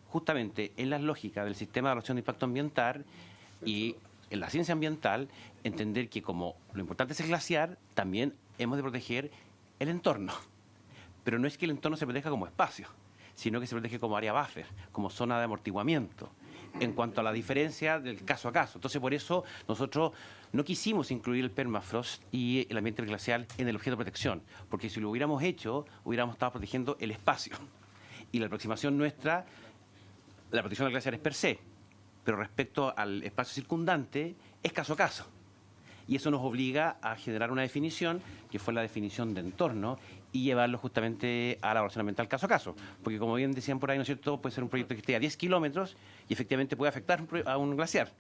justamente en las lógicas del sistema de evaluación de impacto ambiental y en la ciencia ambiental, entender que como lo importante es el glaciar, también hemos de proteger el entorno. Pero no es que el entorno se proteja como espacio, sino que se protege como área buffer, como zona de amortiguamiento, en cuanto a la diferencia del caso a caso. Entonces, por eso nosotros no quisimos incluir el permafrost y el ambiente glacial en el objeto de protección, porque si lo hubiéramos hecho, hubiéramos estado protegiendo el espacio. Y la aproximación nuestra, la protección del glaciar es per se, pero respecto al espacio circundante, es caso a caso. Y eso nos obliga a generar una definición, que fue la definición de entorno, y llevarlo justamente a la evaluación ambiental caso a caso. Porque como bien decían por ahí, ¿no es cierto?, puede ser un proyecto que esté a 10 kilómetros y efectivamente puede afectar a un glaciar.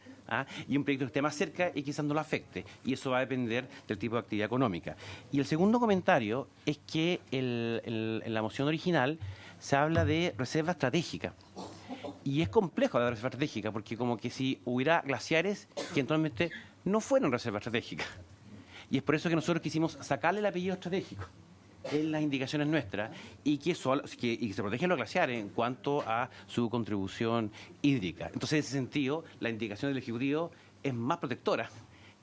Y un proyecto que esté más cerca y quizás no lo afecte. Y eso va a depender del tipo de actividad económica. Y el segundo comentario es que en la moción original se habla de reserva estratégica. Y es complejo la reserva estratégica, porque como que si hubiera glaciares que eventualmente no fueron reserva estratégica. Y es por eso que nosotros quisimos sacarle el apellido estratégico en las indicaciones nuestras y que se protegen los glaciares en cuanto a su contribución hídrica. Entonces, en ese sentido, la indicación del Ejecutivo es más protectora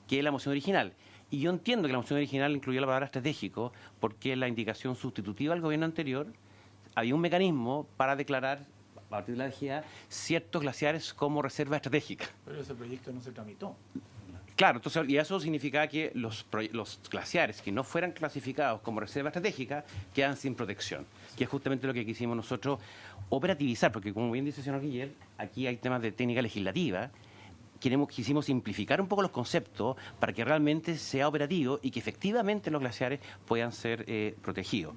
que la moción original. Y yo entiendo que la moción original incluyó la palabra estratégico porque la indicación sustitutiva del gobierno anterior había un mecanismo para declarar, a partir de la DGA, ciertos glaciares como reserva estratégica. Pero ese proyecto no se tramitó. Claro, entonces, y eso significaba que los glaciares que no fueran clasificados como reserva estratégica quedan sin protección, que es justamente lo que quisimos nosotros operativizar, porque como bien dice el señor Guiller, aquí hay temas de técnica legislativa, quisimos simplificar un poco los conceptos para que realmente sea operativo y que efectivamente los glaciares puedan ser protegidos.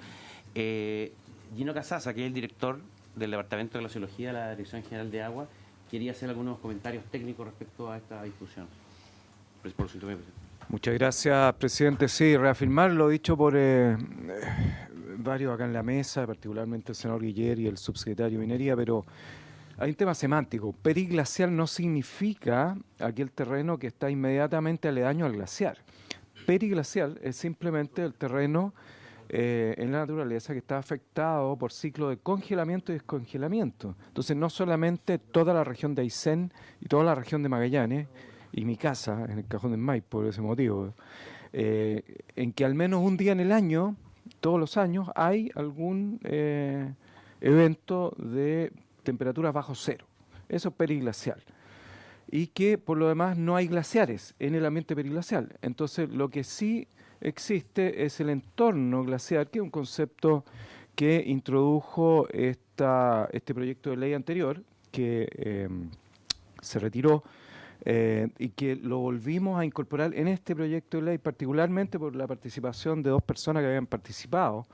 Gino Casasa, que es el director del Departamento de Glaciología de la Dirección General de Agua, quería hacer algunos comentarios técnicos respecto a esta discusión. Muchas gracias, presidente. Sí, reafirmar lo dicho por varios acá en la mesa, particularmente el senador Guiller y el subsecretario de Minería, pero hay un tema semántico. Periglacial no significa aquel terreno que está inmediatamente aledaño al glaciar. Periglacial es simplemente el terreno en la naturaleza que está afectado por ciclos de congelamiento y descongelamiento. Entonces, no solamente toda la región de Aysén y toda la región de Magallanes, y mi casa, en el Cajón del Maipo, por ese motivo, en que al menos un día en el año, todos los años, hay algún evento de temperaturas bajo cero. Eso es periglacial. Y que, por lo demás, no hay glaciares en el ambiente periglacial. Entonces, lo que sí existe es el entorno glaciar, que es un concepto que introdujo este proyecto de ley anterior, que se retiró y que lo volvimos a incorporar en este proyecto de ley, particularmente por la participación de dos personas que habían participado,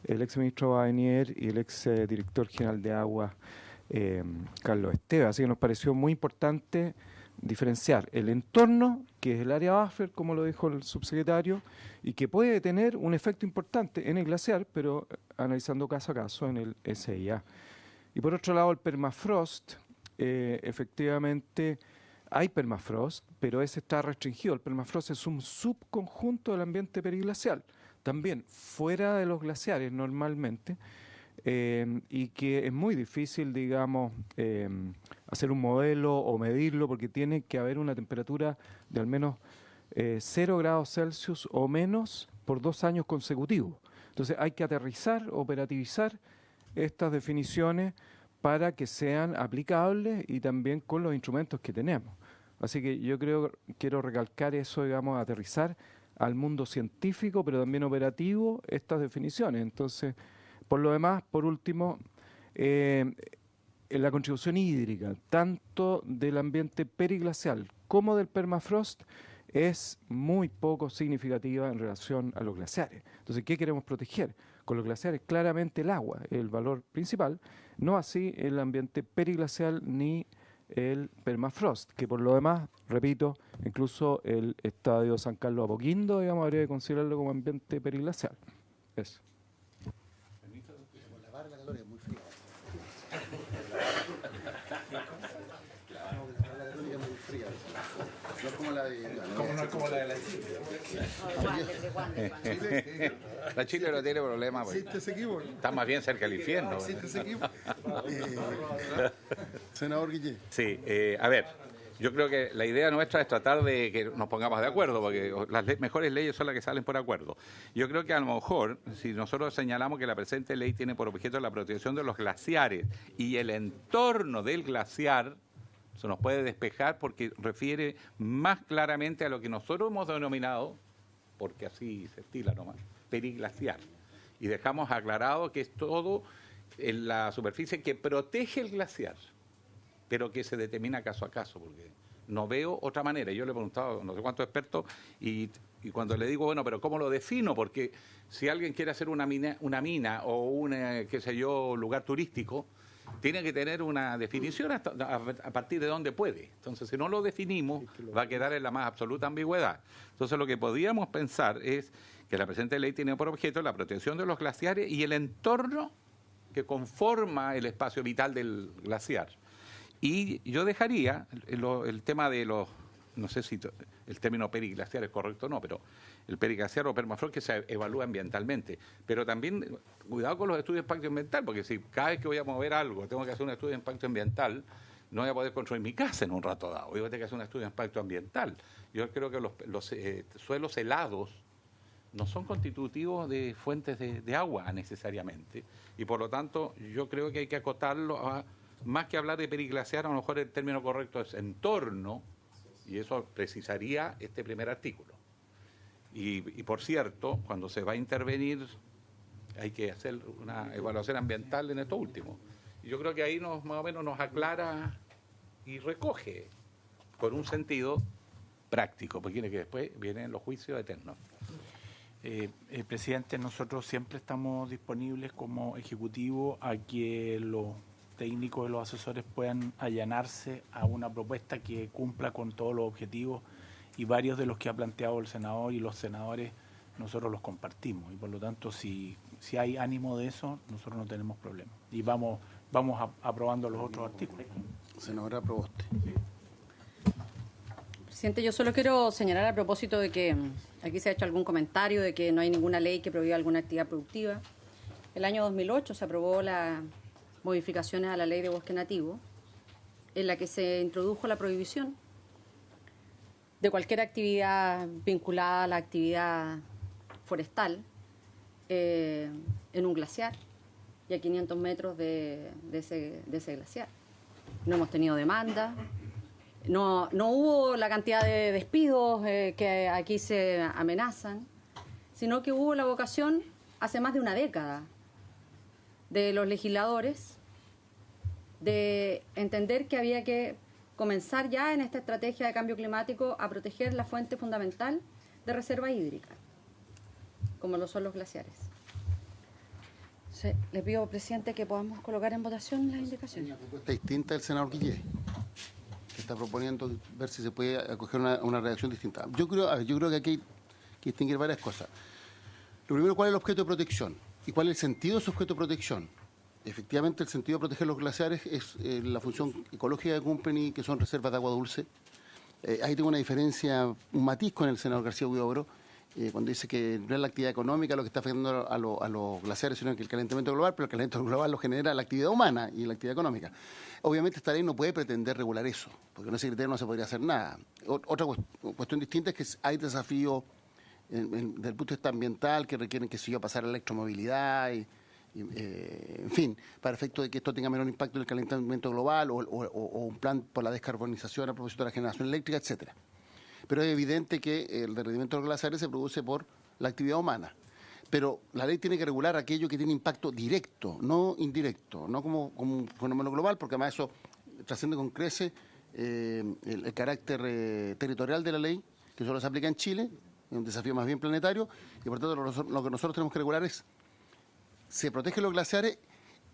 el ex ministro Badenier y el ex director general de Aguas, Carlos Esteves. Así que nos pareció muy importante diferenciar el entorno, que es el área buffer, como lo dijo el subsecretario, y que puede tener un efecto importante en el glaciar, pero analizando caso a caso en el SIA. Y por otro lado, el permafrost, efectivamente hay permafrost, pero ese está restringido. El permafrost es un subconjunto del ambiente periglacial, también fuera de los glaciares normalmente, y que es muy difícil, digamos, hacer un modelo o medirlo, porque tiene que haber una temperatura de al menos 0 grados Celsius o menos por 2 años consecutivos. Entonces hay que aterrizar, operativizar estas definiciones para que sean aplicables y también con los instrumentos que tenemos. Así que yo quiero recalcar eso, digamos, aterrizar al mundo científico, pero también operativo, estas definiciones. Entonces, por lo demás, por último, en la contribución hídrica, tanto del ambiente periglacial como del permafrost, es muy poco significativa en relación a los glaciares. Entonces, ¿qué queremos proteger? Con los glaciares, claramente el agua, el valor principal, no así el ambiente periglacial ni el permafrost, que por lo demás, repito, incluso el estadio San Carlos Apoquindo, digamos, habría que considerarlo como ambiente periglacial. Eso. La barra calor es muy fría. No es como la de... No es como la de la Chile. La Chile no tiene problema, pues. ¿Existe ese equipo? Está más bien cerca del infierno. ¿Existe ese equipo? Senador Guillé. Sí, a ver, yo creo que la idea nuestra es tratar de que nos pongamos de acuerdo, porque las mejores leyes son las que salen por acuerdo. Yo creo que a lo mejor, si nosotros señalamos que la presente ley tiene por objeto la protección de los glaciares y el entorno del glaciar, se nos puede despejar porque refiere más claramente a lo que nosotros hemos denominado, porque así se estila nomás, periglaciar. Y dejamos aclarado que es todo en la superficie que protege el glaciar, pero que se determina caso a caso, porque no veo otra manera. Yo le he preguntado a no sé cuántos expertos y cuando le digo, bueno, pero ¿cómo lo defino? Porque si alguien quiere hacer una mina o un, qué sé yo, lugar turístico, tiene que tener una definición a partir de dónde puede. Entonces, si no lo definimos, va a quedar en la más absoluta ambigüedad. Entonces, lo que podríamos pensar es que la presente ley tiene por objeto la protección de los glaciares y el entorno que conforma el espacio vital del glaciar. Y yo dejaría el tema de los, no sé si el término periglaciar es correcto o no, pero el periglaciar o permafrost que se evalúa ambientalmente. Pero también, cuidado con los estudios de impacto ambiental, porque si cada vez que voy a mover algo tengo que hacer un estudio de impacto ambiental, no voy a poder construir mi casa en un rato dado. Voy a tener que hacer un estudio de impacto ambiental. Yo creo que los suelos helados no son constitutivos de fuentes de agua necesariamente. Y por lo tanto, yo creo que hay que acotarlo a, más que hablar de periglaciar, a lo mejor el término correcto es entorno, y eso precisaría este primer artículo. Y por cierto, cuando se va a intervenir, hay que hacer una evaluación ambiental en esto último. Y yo creo que ahí más o menos nos aclara y recoge con un sentido práctico, porque que después vienen los juicios eternos. Presidente, nosotros siempre estamos disponibles como Ejecutivo a que los técnicos y los asesores puedan allanarse a una propuesta que cumpla con todos los objetivos, y varios de los que ha planteado el senador y los senadores nosotros los compartimos, y por lo tanto si hay ánimo de eso, nosotros no tenemos problema y vamos aprobando los otros artículos. Senadora Proboste. Presidente, yo solo quiero señalar a propósito de que aquí se ha hecho algún comentario de que no hay ninguna ley que prohíba alguna actividad productiva. El año 2008 se aprobó las modificaciones a la ley de bosque nativo, en la que se introdujo la prohibición de cualquier actividad vinculada a la actividad forestal en un glaciar y a 500 metros de ese glaciar. No hemos tenido demanda, no hubo la cantidad de despidos que aquí se amenazan, sino que hubo la vocación hace más de una década de los legisladores de entender que había que comenzar ya en esta estrategia de cambio climático a proteger la fuente fundamental de reserva hídrica, como lo son los glaciares. Le pido, presidente, que podamos colocar en votación las indicaciones. Una propuesta distinta del senador Guillé, que está proponiendo ver si se puede acoger una redacción distinta. Yo creo que aquí hay que distinguir varias cosas. Lo primero, ¿cuál es el objeto de protección? ¿Y cuál es el sentido de ese objeto de protección? Efectivamente, el sentido de proteger los glaciares es la función ecológica que cumplen y que son reservas de agua dulce. Ahí tengo una diferencia, un matiz con el senador García Huidobro, cuando dice que no es la actividad económica lo que está afectando a los glaciares, sino que el calentamiento global, pero el calentamiento global lo genera la actividad humana y la actividad económica. Obviamente esta ley no puede pretender regular eso, porque con ese criterio no se podría hacer nada. Otra cuestión distinta es que hay desafíos desde el punto de vista ambiental que requieren, que se pasar a la electromovilidad en fin, para efecto de que esto tenga menor impacto en el calentamiento global o un plan por la descarbonización a propósito de la generación eléctrica, etcétera. Pero es evidente que el derretimiento de los glaciares se produce por la actividad humana. Pero la ley tiene que regular aquello que tiene impacto directo, no indirecto, no como un fenómeno global, porque además eso trasciende con crece el carácter territorial de la ley, que solo se aplica en Chile, es un desafío más bien planetario, y por tanto lo que nosotros tenemos que regular es: se protegen los glaciares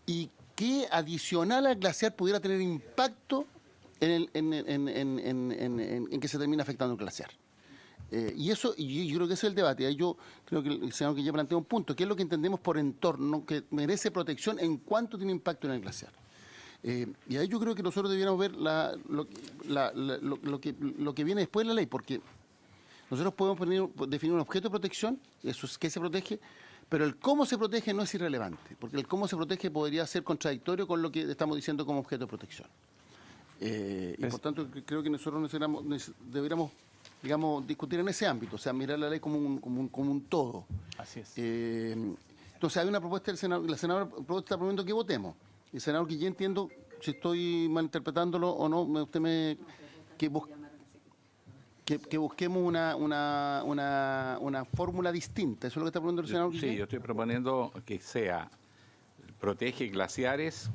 y qué adicional al glaciar pudiera tener impacto en que se termine afectando el glaciar. Y yo creo que ese es el debate. Ahí yo creo que el senador que ya plantea un punto: ¿qué es lo que entendemos por entorno que merece protección en cuánto tiene impacto en el glaciar? Y ahí yo creo que nosotros debiéramos ver lo que viene después de la ley, porque nosotros podemos definir un objeto de protección, eso es qué se protege, pero el cómo se protege no es irrelevante, porque el cómo se protege podría ser contradictorio con lo que estamos diciendo como objeto de protección. Y por tanto creo que nosotros deberíamos, digamos, discutir en ese ámbito, o sea, mirar la ley como un todo. Así es. Entonces hay una propuesta del senador, la senadora está proponiendo que votemos. El senador Guillén, entiendo, si estoy malinterpretándolo o no, que busquemos una fórmula distinta. ¿Eso es lo que está proponiendo el senador Guillén? Sí, yo estoy proponiendo que sea protege glaciares,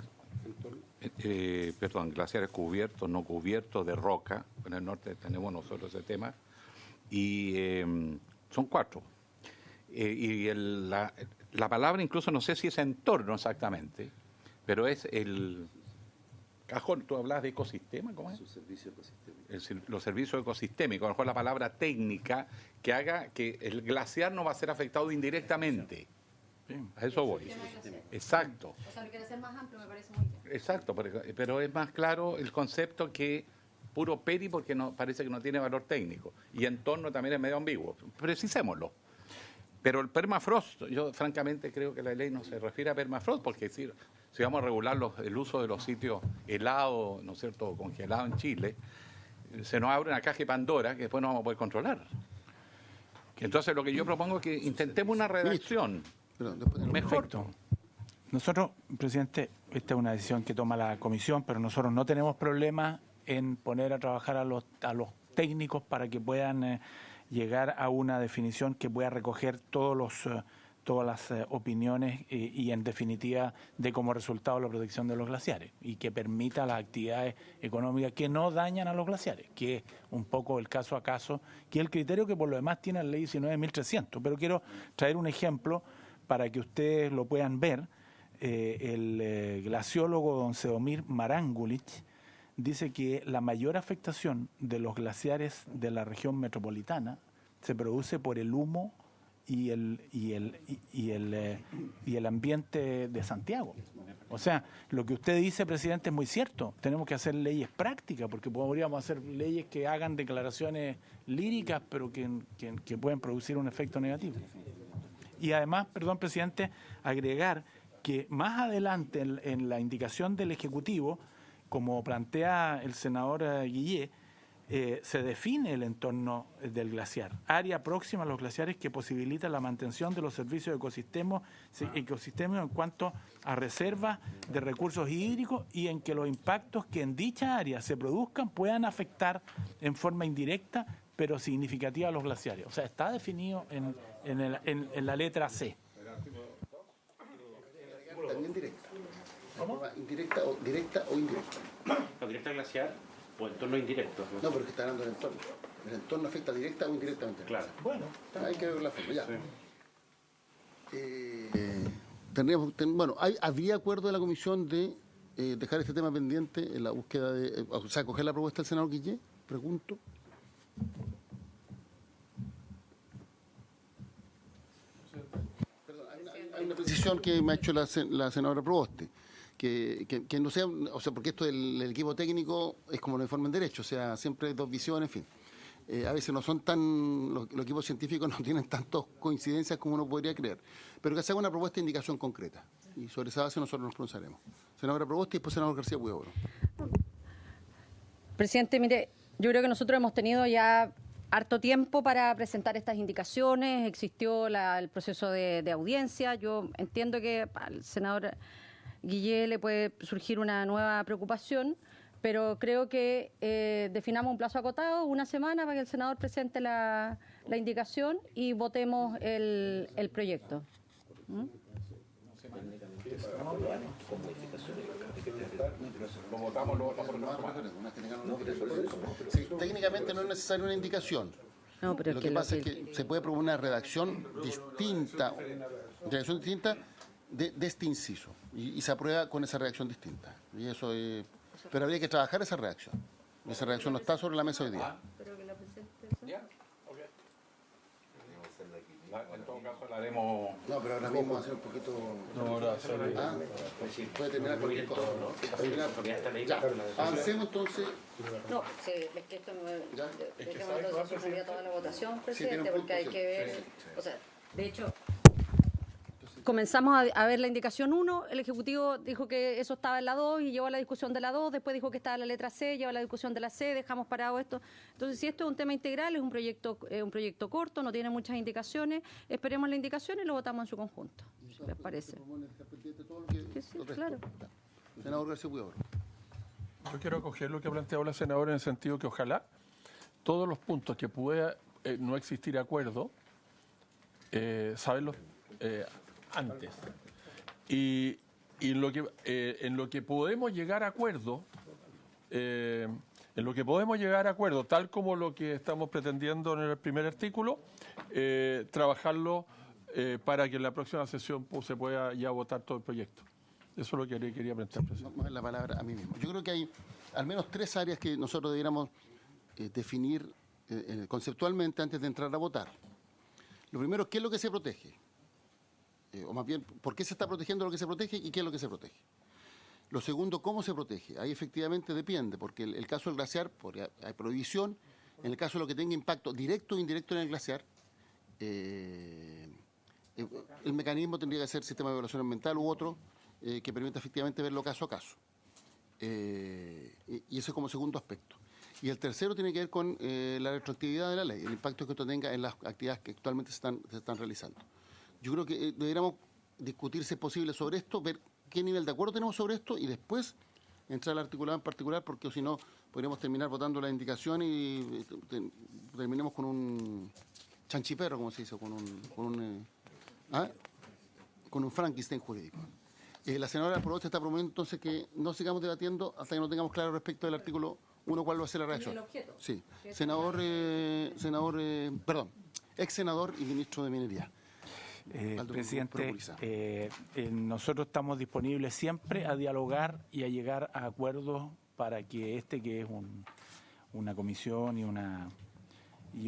glaciares cubiertos, no cubiertos de roca. En el norte tenemos nosotros ese tema. Y son 4. La palabra incluso no sé si es entorno exactamente, pero es el cajón. Tú hablas de ecosistema, ¿cómo es? Los servicios ecosistémicos, a lo mejor la palabra técnica que haga que el glaciar no va a ser afectado indirectamente. A eso voy. Exacto. O sea, lo quiere hacer más amplio, me parece muy bien. Exacto, pero es más claro el concepto que puro peri, porque parece que no tiene valor técnico. Y entorno también es medio ambiguo. Precisémoslo. Pero el permafrost, yo francamente creo que la ley no se refiere a permafrost, porque si vamos a regular el uso de los sitios helados, ¿no es cierto?, congelados en Chile, se nos abre una caja de Pandora que después no vamos a poder controlar. Entonces lo que yo propongo es que intentemos una redacción mejor. Nosotros, presidente, esta es una decisión que toma la comisión, pero nosotros no tenemos problema en poner a trabajar a los técnicos para que puedan llegar a una definición que pueda recoger todas las opiniones y en definitiva de como resultado la protección de los glaciares y que permita las actividades económicas que no dañan a los glaciares, que es un poco el caso a caso, que es el criterio que por lo demás tiene la ley 19.300. Pero quiero traer un ejemplo para que ustedes lo puedan ver. El glaciólogo don Sedomir Marangulich dice que la mayor afectación de los glaciares de la región metropolitana se produce por el humo y el ambiente de Santiago. O sea, lo que usted dice, presidente, es muy cierto. Tenemos que hacer leyes prácticas, porque podríamos hacer leyes que hagan declaraciones líricas, pero que pueden producir un efecto negativo. Y además, perdón, presidente, agregar que más adelante en la indicación del Ejecutivo, como plantea el senador Guillé, se define el entorno del glaciar, área próxima a los glaciares que posibilita la mantención de los servicios de ecosistemas en cuanto a reservas de recursos hídricos y en que los impactos que en dicha área se produzcan puedan afectar en forma indirecta pero significativa a los glaciares. O sea, está definido en la letra C. También directa. ¿Cómo? Indirecta o directa o indirecta. ¿La directa glaciar? O entorno indirecto. No, pero es que está hablando del entorno. El entorno afecta directa o indirectamente. Claro. Bueno, hay que ver la forma, ya. Sí. Bueno, ¿habría acuerdo de la comisión de dejar este tema pendiente en la búsqueda de... o sea, coger la propuesta del senador Guillé? Pregunto. Perdón, hay una precisión que me ha hecho la senadora Proboste. Que no sea, o sea, porque esto del equipo técnico es como lo informe en derecho, o sea, siempre hay dos visiones, en fin. A veces no son los equipos científicos no tienen tantas coincidencias como uno podría creer, pero que se haga una propuesta de indicación concreta, y sobre esa base nosotros nos pronunciaremos. Senadora Proboste y después senador García Huidobro. Presidente, mire, yo creo que nosotros hemos tenido ya harto tiempo para presentar estas indicaciones, existió el proceso de audiencia, yo entiendo que al senador Guillé le puede surgir una nueva preocupación, pero creo que definamos un plazo acotado, una semana, para que el senador presente la indicación y votemos el proyecto. ¿Mm? Sí, técnicamente no es necesaria una indicación. No, pero lo que pasa es que se puede proponer una redacción distinta de este inciso y se aprueba con esa redacción distinta. Y eso pero habría que trabajar esa redacción. Esa redacción no está sobre la mesa hoy día. Pero que la presente. En todo caso la haremos... No, pero ahora mismo va a ser un poquito... puede terminar cualquier cosa. Ya, avancemos entonces. No, es que esto me toda la votación, presidente, porque hay que ver... O sea, de hecho... Comenzamos a ver la indicación 1, el Ejecutivo dijo que eso estaba en la 2 y llevó a la discusión de la 2, después dijo que estaba en la letra C, llevó a la discusión de la C, dejamos parado esto. Entonces, si esto es un tema integral, es un proyecto corto, no tiene muchas indicaciones, esperemos la indicación y lo votamos en su conjunto, si les parece. Sí, claro. Senador García Huidobro. Yo quiero acoger lo que ha planteado la senadora en el sentido que ojalá todos los puntos que pueda no existir acuerdo, saberlos antes. Y en lo que podemos llegar a acuerdo, tal como lo que estamos pretendiendo en el primer artículo, trabajarlo para que en la próxima sesión se pueda ya votar todo el proyecto. Eso es lo que quería plantear, presidente. Vamos a dar la palabra a mí mismo. Yo creo que hay al menos 3 áreas que nosotros debiéramos definir conceptualmente antes de entrar a votar. Lo primero, ¿qué es lo que se protege? O más bien, ¿por qué se está protegiendo lo que se protege y qué es lo que se protege? Lo segundo, ¿cómo se protege? Ahí efectivamente depende, porque el caso del glaciar, hay prohibición. En el caso de lo que tenga impacto directo o indirecto en el glaciar, el mecanismo tendría que ser sistema de evaluación ambiental u otro que permita efectivamente verlo caso a caso. Y eso como segundo aspecto. Y el tercero tiene que ver con la retroactividad de la ley, el impacto que esto tenga en las actividades que actualmente se están realizando. Yo creo que deberíamos discutir, si es posible, sobre esto, ver qué nivel de acuerdo tenemos sobre esto y después entrar al articulado en particular, porque si no podríamos terminar votando la indicación y terminemos con un chanchiperro, como se dice, con un Frankenstein jurídico. La senadora Proboste está promoviendo entonces que no sigamos debatiendo hasta que no tengamos claro respecto del artículo 1 cuál va a ser la reacción. ¿El objeto? Sí. Ex senador y ministro de Minería. Presidente, nosotros estamos disponibles siempre a dialogar y a llegar a acuerdos para que que es una comisión y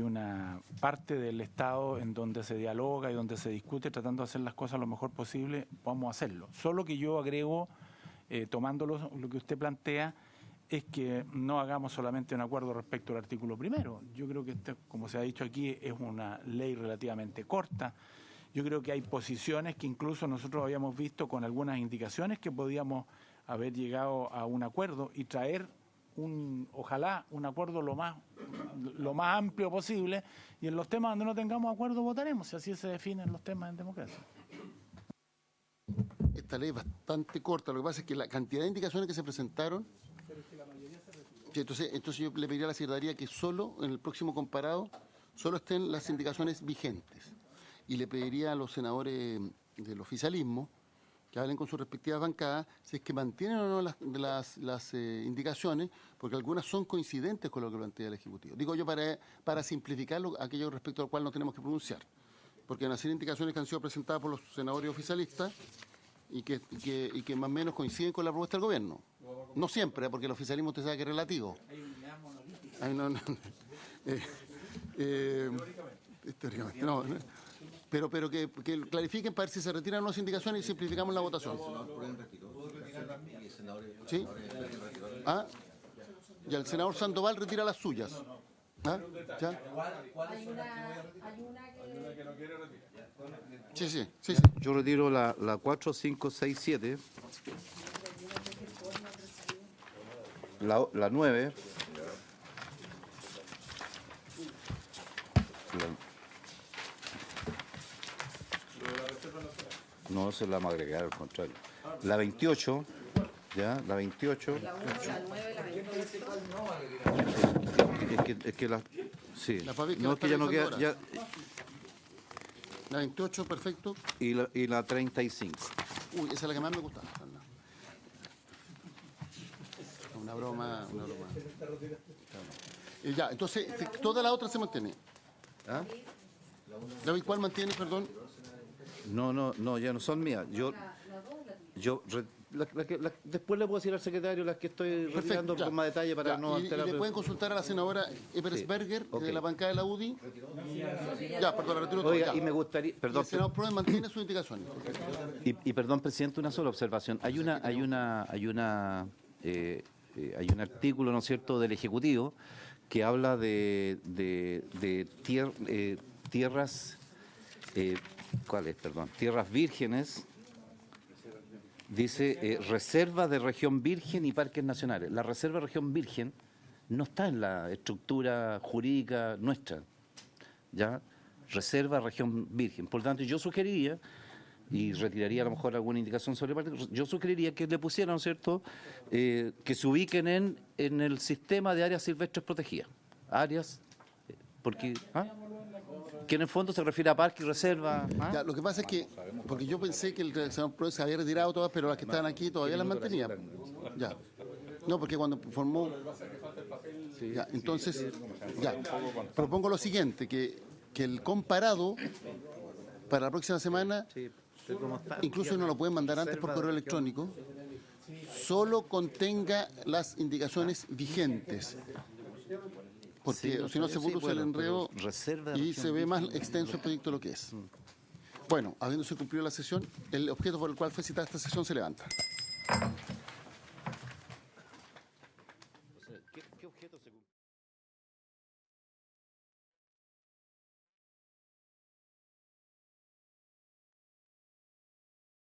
una parte del Estado en donde se dialoga y donde se discute tratando de hacer las cosas lo mejor posible, vamos a hacerlo. Solo que yo agrego, tomando lo que usted plantea, es que no hagamos solamente un acuerdo respecto al artículo primero. Yo creo que, como se ha dicho aquí, es una ley relativamente corta. Yo creo que hay posiciones que incluso nosotros habíamos visto con algunas indicaciones que podíamos haber llegado a un acuerdo y traer ojalá un acuerdo lo más amplio posible, y en los temas donde no tengamos acuerdo votaremos, si así se definen los temas en democracia. Esta ley es bastante corta, lo que pasa es que la cantidad de indicaciones que se presentaron... Sí, entonces yo le pediría a la Secretaría que solo en el próximo comparado solo estén las indicaciones vigentes. Y le pediría a los senadores del oficialismo que que hablen con sus respectivas bancadas, si es que mantienen o no las indicaciones, porque algunas son coincidentes con lo que plantea el Ejecutivo. Digo yo para simplificarlo, aquello respecto al cual no tenemos que pronunciar, porque hay una serie de indicaciones que han sido presentadas por los senadores oficialistas y que más o menos coinciden con la propuesta del gobierno. No siempre, porque el oficialismo usted sabe que es relativo. Históricamente, no. Pero que clarifiquen para ver si se retiran las indicaciones y simplificamos la votación. ¿Sí? ¿Ah? Y el senador Sandoval retira las suyas. ¿Ah? ¿Ya? Hay una que no quiere retirar. Sí. Yo retiro la 4, 5, 6, 7. La 9. No, eso la vamos a agregar, al contrario. La 28, ¿ya? La 28. La 1, la 9, la 28. Es que la... Sí. No, es que ya no queda... Ya, la 28, perfecto. y la 35. Uy, esa es la que más me gusta. Una broma. Y ya, entonces, toda la otra se mantiene. ¿Ah? David, ¿cuál mantiene, perdón? No, ya no son mías. Después le puedo decir al secretario las que estoy retirando con más detalle para no alterar. Y le pueden consultar a la senadora Ebersberger, de la bancada de la UDI. Ya, perdón, la retiro todo. Oiga, y me gustaría... Perdón, el senador Proen mantiene sus indicaciones. Y perdón, presidente, una sola observación. Hay un artículo, ¿no es cierto?, del Ejecutivo que habla de tierras... ¿Cuáles? Perdón. Tierras vírgenes. Dice reserva de región virgen y parques nacionales. La reserva de región virgen no está en la estructura jurídica nuestra. ¿Ya? Reserva de región virgen. Por lo tanto, yo sugeriría, y retiraría a lo mejor alguna indicación sobre parques, yo sugeriría que le pusieran, ¿no es cierto?, que se ubiquen en el sistema de áreas silvestres protegidas. Áreas, porque... que en el fondo se refiere a parque y reserva. ¿Ah? Ya, lo que pasa es que, porque yo pensé que el senador Proen se había retirado todas, pero las que estaban aquí todavía las mantenía. Ya. No, porque cuando formó... Ya, entonces, ya. Propongo lo siguiente, que el comparado para la próxima semana, incluso no lo pueden mandar antes por correo electrónico, solo contenga las indicaciones vigentes. Porque si no se produce el enredo y se ve más extenso el proyecto de lo que es. Bueno, habiéndose cumplido la sesión, el objeto por el cual fue citada esta sesión se levanta.